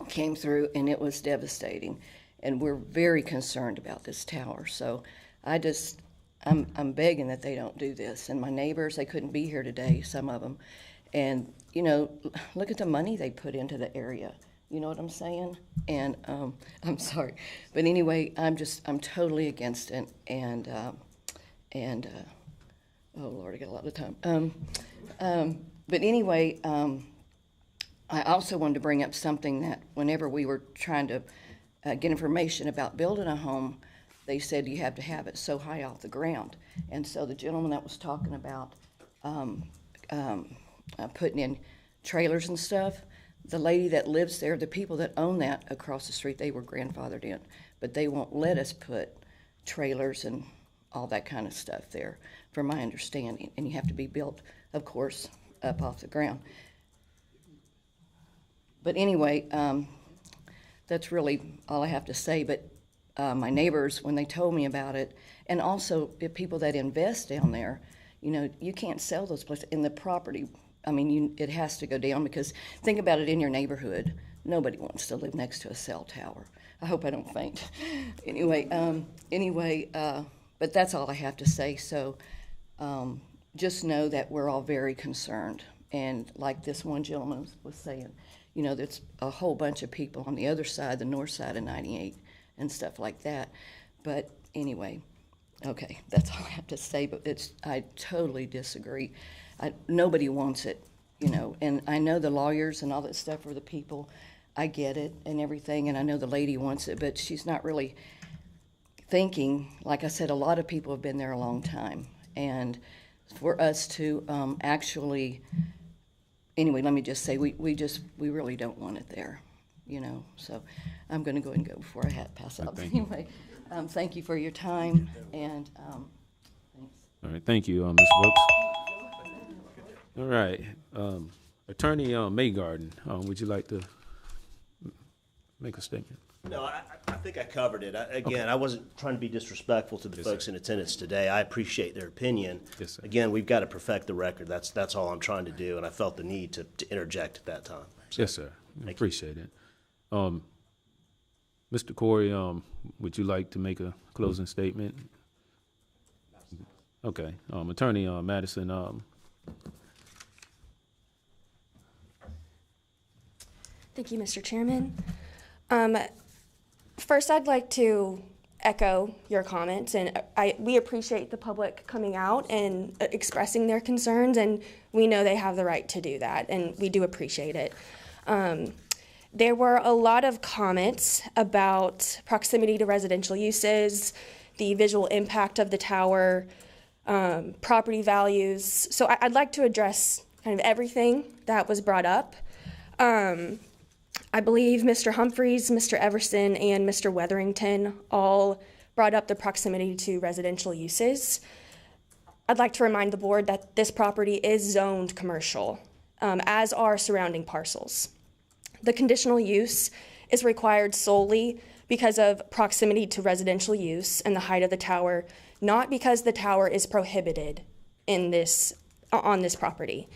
came through, and it was devastating. And we're very concerned about this tower. So I'm begging that they don't do this. And my neighbors, they couldn't be here today, some of them. And, look at the money they put into the area. You know what I'm saying? And I'm sorry. But anyway, I'm totally against it. And oh, Lord, I got a lot of time. But anyway, I also wanted to bring up something that whenever we were trying to get information about building a home, they said you have to have it so high off the ground. And so the gentleman that was talking about putting in trailers and stuff, the lady that lives there, the people that own that across the street, they were grandfathered in, but they won't let us put trailers and all that kind of stuff there, from my understanding. And you have to be built, of course, up off the ground. But anyway, that's really all I have to say. But my neighbors, when they told me about it, and also the people that invest down there, you can't sell those places in the property. It has to go down, because think about it in your neighborhood. Nobody wants to live next to a cell tower. I hope I don't faint. Anyway, but that's all I have to say. So just know that we're all very concerned. And like this one gentleman was saying, there's a whole bunch of people on the other side, the north side of 98 and stuff like that. But anyway, okay, that's all I have to say. But I totally disagree. Nobody wants it, and I know the lawyers and all that stuff are the people. I get it and everything, and I know the lady wants it, but she's not really thinking. Like I said, a lot of people have been there a long time, and for us to actually, anyway, let me just say, we really don't want it there, so I'm going to go ahead and go before I pass out. Anyway, thank you for your time, and thanks. All right, thank you, Ms. Brooks. All right, Attorney Maygarden, would you like to make a statement? No, I think I covered it. I wasn't trying to be disrespectful to the folks in attendance today. I appreciate their opinion. Yes, sir. Again, we've got to perfect the record. That's all I'm trying to do, and I felt the need to interject at that time. So, yes, sir. I appreciate it. Mr. Corey, would you like to make a closing statement? Okay. Attorney Madison. Thank you, Mr. Chairman. First, I'd like to echo your comments, and we appreciate the public coming out and expressing their concerns, and we know they have the right to do that, and we do appreciate it. There were a lot of comments about proximity to residential uses, the visual impact of the tower, property values. So I'd like to address kind of everything that was brought up. I believe Mr. Humphreys, Mr. Everson, and Mr. Wetherington all brought up the proximity to residential uses. I'd like to remind the board that this property is zoned commercial, as are surrounding parcels. The conditional use is required solely because of proximity to residential use and the height of the tower, not because the tower is prohibited on this property.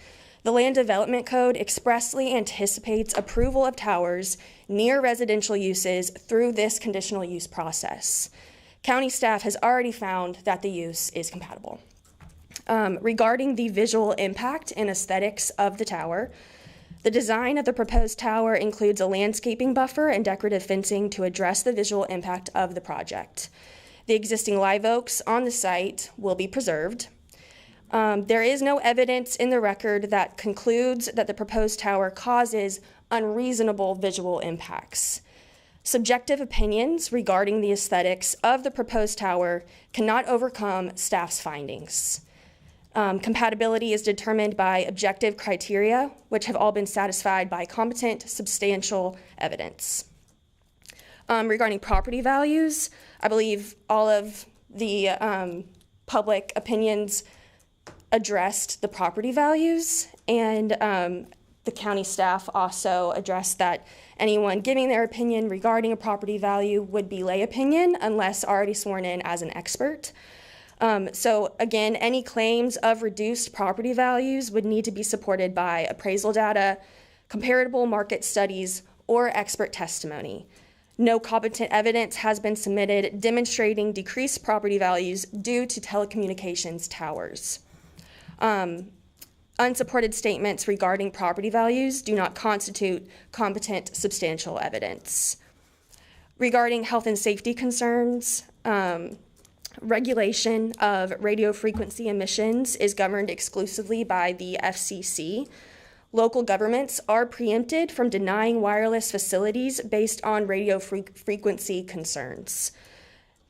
The Land Development Code expressly anticipates approval of towers near residential uses through this conditional use process. County staff has already found that the use is compatible. Regarding the visual impact and aesthetics of the tower, the design of the proposed tower includes a landscaping buffer and decorative fencing to address the visual impact of the project. The existing live oaks on the site will be preserved. There is no evidence in the record that concludes that the proposed tower causes unreasonable visual impacts. Subjective opinions regarding the aesthetics of the proposed tower cannot overcome staff's findings. Compatibility is determined by objective criteria, which have all been satisfied by competent, substantial evidence. Regarding property values, I believe all of the public opinions addressed the property values, and the county staff also addressed that anyone giving their opinion regarding a property value would be lay opinion unless already sworn in as an expert. So again, any claims of reduced property values would need to be supported by appraisal data, comparable market studies, or expert testimony. No competent evidence has been submitted demonstrating decreased property values due to telecommunications towers. Unsupported statements regarding property values do not constitute competent, substantial evidence. Regarding health and safety concerns, regulation of radio frequency emissions is governed exclusively by the FCC. Local governments are preempted from denying wireless facilities based on radio frequency concerns.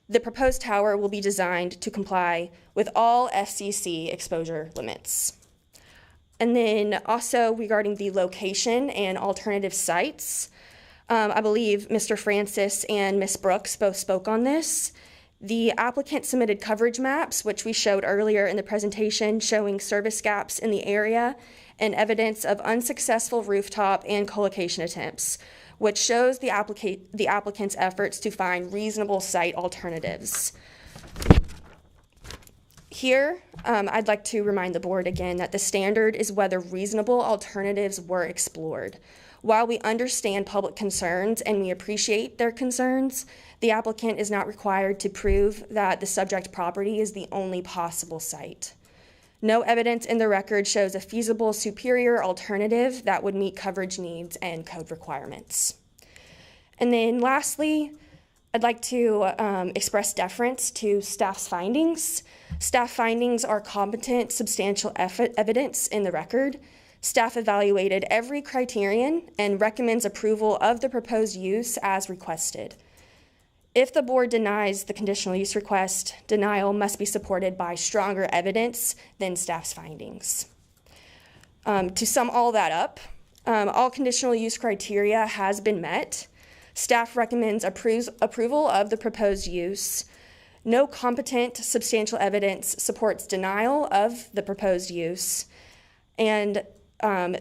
The proposed tower will be designed to comply with all FCC exposure limits. And then also regarding the location and alternative sites, I believe Mr. Francis and Ms. Brooks both spoke on this. The applicant submitted coverage maps, which we showed earlier in the presentation, showing service gaps in the area and evidence of unsuccessful rooftop and co-location attempts, which shows the applicant's efforts to find reasonable site alternatives. Here, I'd like to remind the board again that the standard is whether reasonable alternatives were explored. While we understand public concerns and we appreciate their concerns, the applicant is not required to prove that the subject property is the only possible site. No evidence in the record shows a feasible superior alternative that would meet coverage needs and code requirements. And then lastly, I'd like to express deference to staff's findings. Staff findings are competent, substantial evidence in the record. Staff evaluated every criterion and recommends approval of the proposed use as requested. If the board denies the conditional use request, denial must be supported by stronger evidence than staff's findings. To sum all that up, all conditional use criteria has been met. Staff recommends approval of the proposed use. No competent, substantial evidence supports denial of the proposed use, and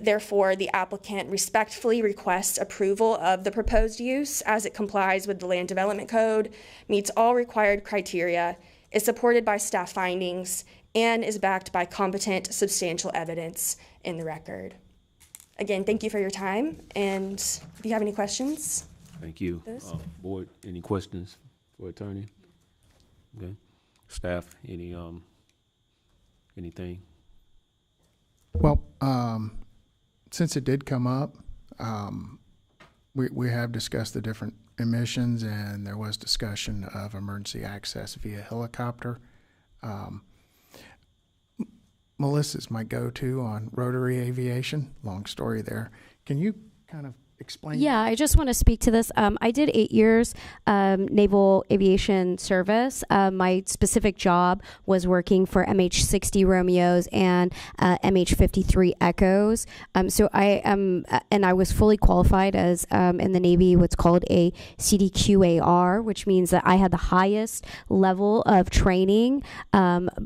therefore, the applicant respectfully requests approval of the proposed use as it complies with the Land Development Code, meets all required criteria, is supported by staff findings, and is backed by competent, substantial evidence in the record. Again, thank you for your time, and if you have any questions. Thank you. Board, any questions for attorney? Okay. Staff, anything? Well, since it did come up, we have discussed the different emissions, and there was discussion of emergency access via helicopter. Melissa's my go-to on rotary aviation. Long story there. Can you kind of explain? Yeah, I just want to speak to this. I did 8 years naval aviation service. My specific job was working for MH-60 Romeos and MH-53 Echoes. So I am, and I was fully qualified as in the Navy what's called a CDQAR, which means that I had the highest level of training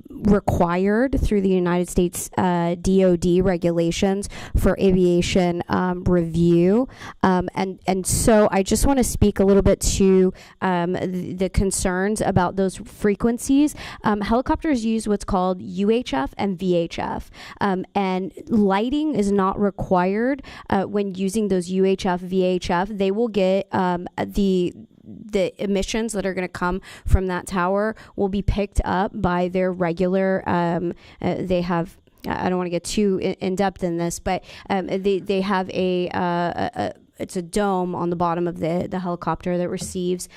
required through the United States DoD regulations for aviation review. And so I just want to speak a little bit to the concerns about those frequencies. Helicopters use what's called UHF and VHF, and lighting is not required when using those UHF, VHF. They will get the emissions that are going to come from that tower will be picked up by their regular, they have, I don't want to get too in depth in this, but they have it's a dome on the bottom of the helicopter that receives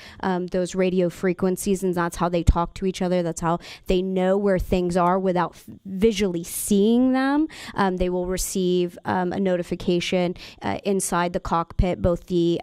those radio frequencies, and that's how they talk to each other. That's how they know where things are without visually seeing them. They will receive a notification inside the cockpit, both the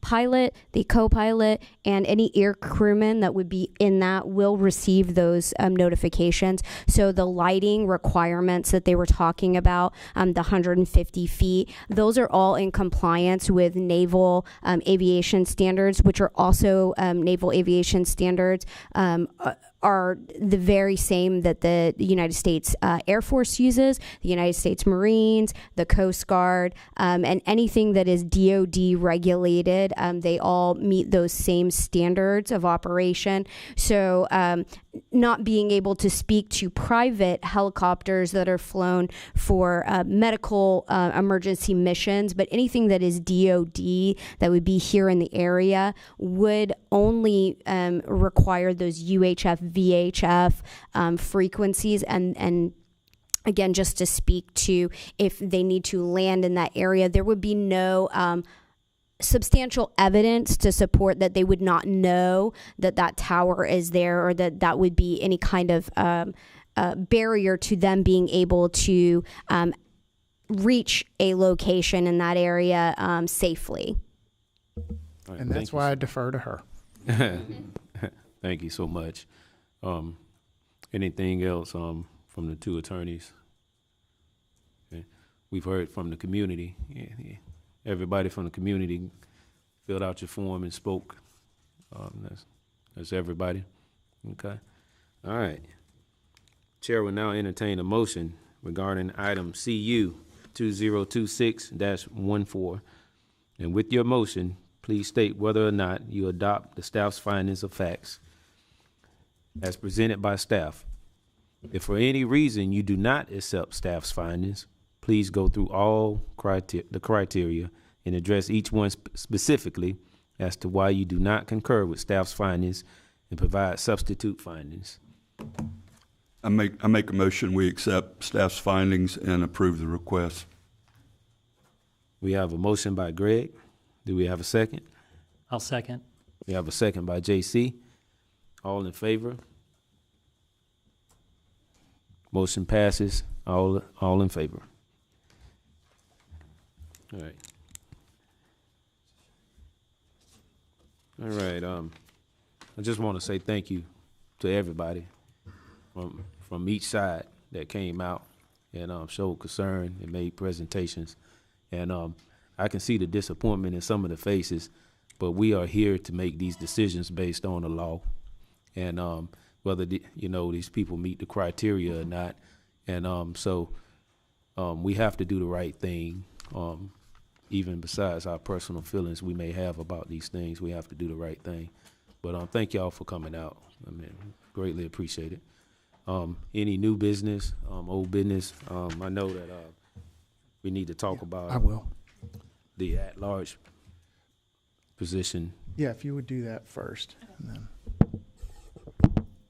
pilot, the co-pilot, and any air crewman that would be in that will receive those notifications. So the lighting requirements that they were talking about, the 150 feet, those are all in compliance with naval aviation standards, which are also naval aviation standards are the very same that the United States Air Force uses, the United States Marines, the Coast Guard, and anything that is DoD regulated. They all meet those same standards of operation. So not being able to speak to private helicopters that are flown for medical emergency missions, but anything that is DoD that would be here in the area would only require those UHF, VHF frequencies. And again, just to speak to if they need to land in that area, there would be no substantial evidence to support that they would not know that that tower is there, or that that would be any kind of barrier to them being able to reach a location in that area safely. Right, and that's why I defer to her. Thank you so much. Anything else from the two attorneys? Okay. We've heard from the community. Yeah. Everybody from the community filled out your form and spoke. That's everybody. Okay. All right. Chair will now entertain a motion regarding item CU 2026-14. And with your motion, please state whether or not you adopt the staff's findings of facts as presented by staff. If for any reason you do not accept staff's findings, please go through all the criteria and address each one specifically as to why you do not concur with staff's findings and provide substitute findings. I make a motion, we accept staff's findings and approve the request. We have a motion by Greg. Do we have a second? I'll second. We have a second by JC. All in favor? Motion passes. All in favor. All right. All right. I just want to say thank you to everybody from each side that came out and showed concern and made presentations. And I can see the disappointment in some of the faces, but we are here to make these decisions based on the law, and whether these people meet the criteria or not. And so we have to do the right thing. Even besides our personal feelings we may have about these things, we have to do the right thing. But thank y'all for coming out. I mean, greatly appreciate it. Any new business, old business? I know that we need to talk about. I will. The at-large position. Yeah, if you would do that first. And then.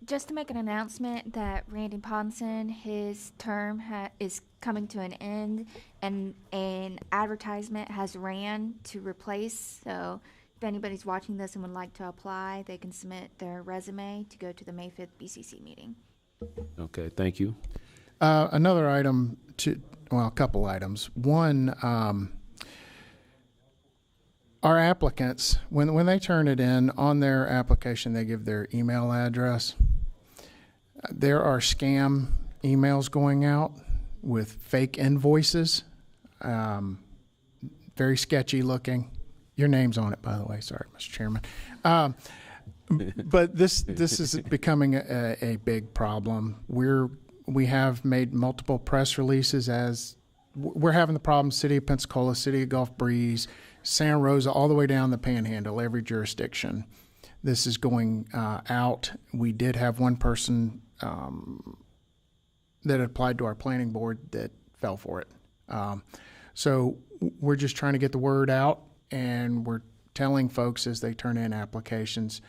Just to make an announcement that Randy Ponson, his term is coming to an end, and an advertisement has ran to replace. So if anybody's watching this and would like to apply, they can submit their resume to go to the May 5th BCC meeting. Okay, thank you. Another item, a couple items. One, our applicants, when they turn it in, on their application, they give their email address. There are scam emails going out with fake invoices, very sketchy looking. Your name's on it, by the way. Sorry, Mr. Chairman. But this is becoming a big problem. We have made multiple press releases as we're having the problem. City of Pensacola, City of Gulf Breeze, Santa Rosa, all the way down the Panhandle, every jurisdiction. This is going out. We did have one person that applied to our planning board that fell for it. So we're just trying to get the word out, and we're telling folks as they turn in applications,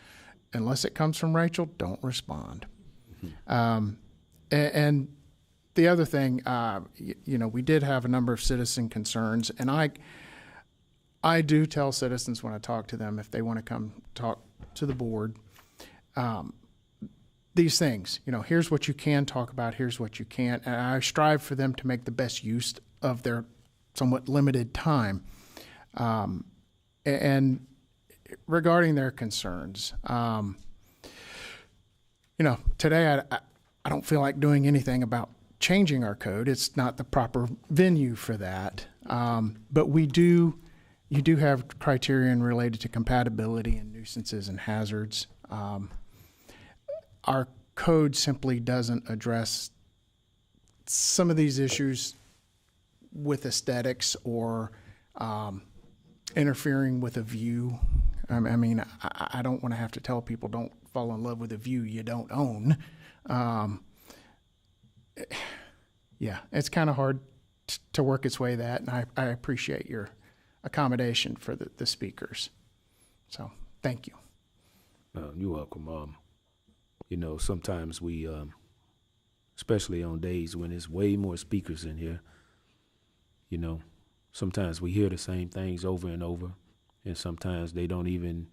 unless it comes from Rachel, don't respond. And the other thing, we did have a number of citizen concerns, and I do tell citizens when I talk to them, if they want to come talk to the board, these things, here's what you can talk about, here's what you can't, and I strive for them to make the best use of their somewhat limited time. And regarding their concerns, today I don't feel like doing anything about changing our code. It's not the proper venue for that. But you do have criterion related to compatibility and nuisances and hazards. Our code simply doesn't address some of these issues with aesthetics or interfering with a view. I mean, I don't want to have to tell people don't fall in love with a view you don't own. Yeah, it's kind of hard to work its way that, and I appreciate your accommodation for the speakers. So, thank you. You're welcome. Sometimes we, especially on days when there's way more speakers in here, sometimes we hear the same things over and over, and sometimes they don't even,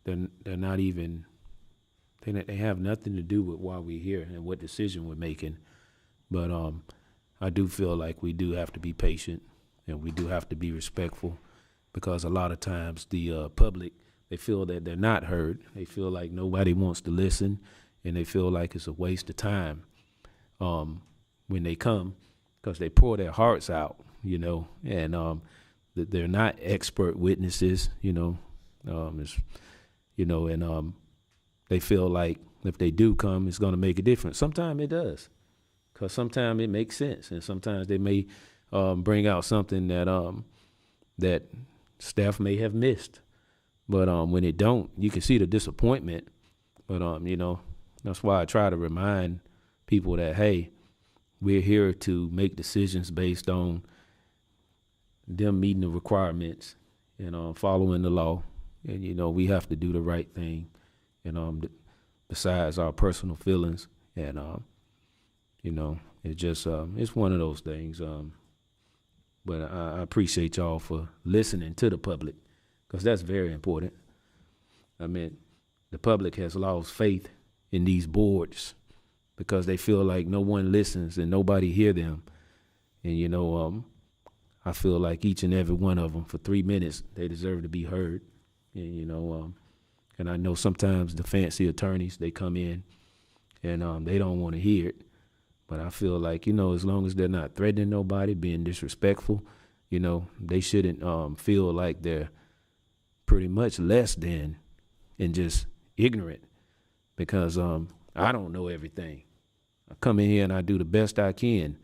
they're not even, they have nothing to do with why we're here and what decision we're making. But I do feel like we do have to be patient and we do have to be respectful, because a lot of times the public, they feel that they're not heard. They feel like nobody wants to listen, and they feel like it's a waste of time when they come, because they pour their hearts out, and they're not expert witnesses, and they feel like if they do come, it's going to make a difference. Sometimes it does, because sometimes it makes sense, and sometimes they may bring out something that staff may have missed. But when it don't, you can see the disappointment. But that's why I try to remind people that, hey, we're here to make decisions based on them meeting the requirements and following the law. And we have to do the right thing. And besides our personal feelings, and it's just it's one of those things. But I appreciate y'all for listening to the public, because that's very important. I mean, the public has lost faith in these boards because they feel like no one listens and nobody hear them. And I feel like each and every one of them, for 3 minutes, they deserve to be heard. And and I know sometimes the fancy attorneys, they come in and they don't want to hear it. But I feel like, as long as they're not threatening nobody, being disrespectful, they shouldn't feel like they're pretty much less than and just ignorant, because I don't know everything. I come in here and I do the best I can.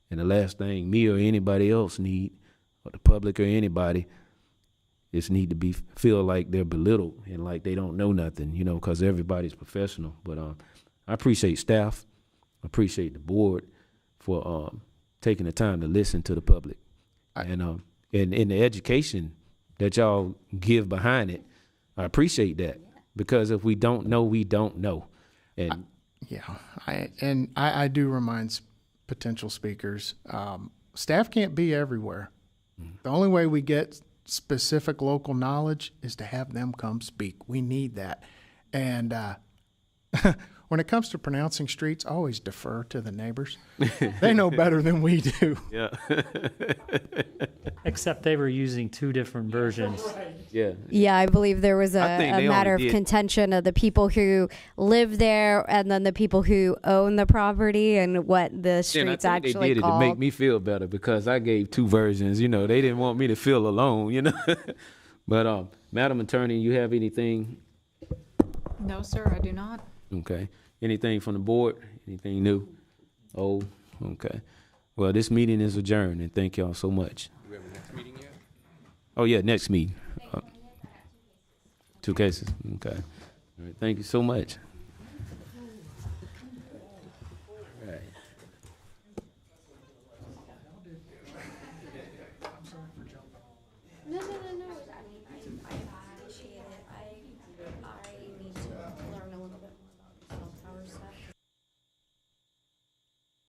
And the last thing me or anybody else need, or the public or anybody, is need to feel like they're belittled and like they don't know nothing, because everybody's professional. But I appreciate staff. I appreciate the board for taking the time to listen to the public, and the education that y'all give behind it. I appreciate that, because if we don't know, we don't know. And I do remind potential speakers, staff can't be everywhere. The only way we get specific local knowledge is to have them come speak. We need that. And when it comes to pronouncing streets, I always defer to the neighbors. They know better than we do. Yeah. Except they were using two different versions. Yeah. Yeah, I believe there was a matter of did. contention of the people who live there and then the people who own the property and what the streets and I think actually they did called. it to make me feel better, because I gave two versions. They didn't want me to feel alone. But Madam Attorney, you have anything? No, sir, I do not. Okay. Anything from the board? Anything new? Oh, okay. Well, this meeting is adjourned, and thank y'all so much. Do we have a next meeting yet? Oh, yeah, next meeting. 2 cases, okay. All right, thank you so much.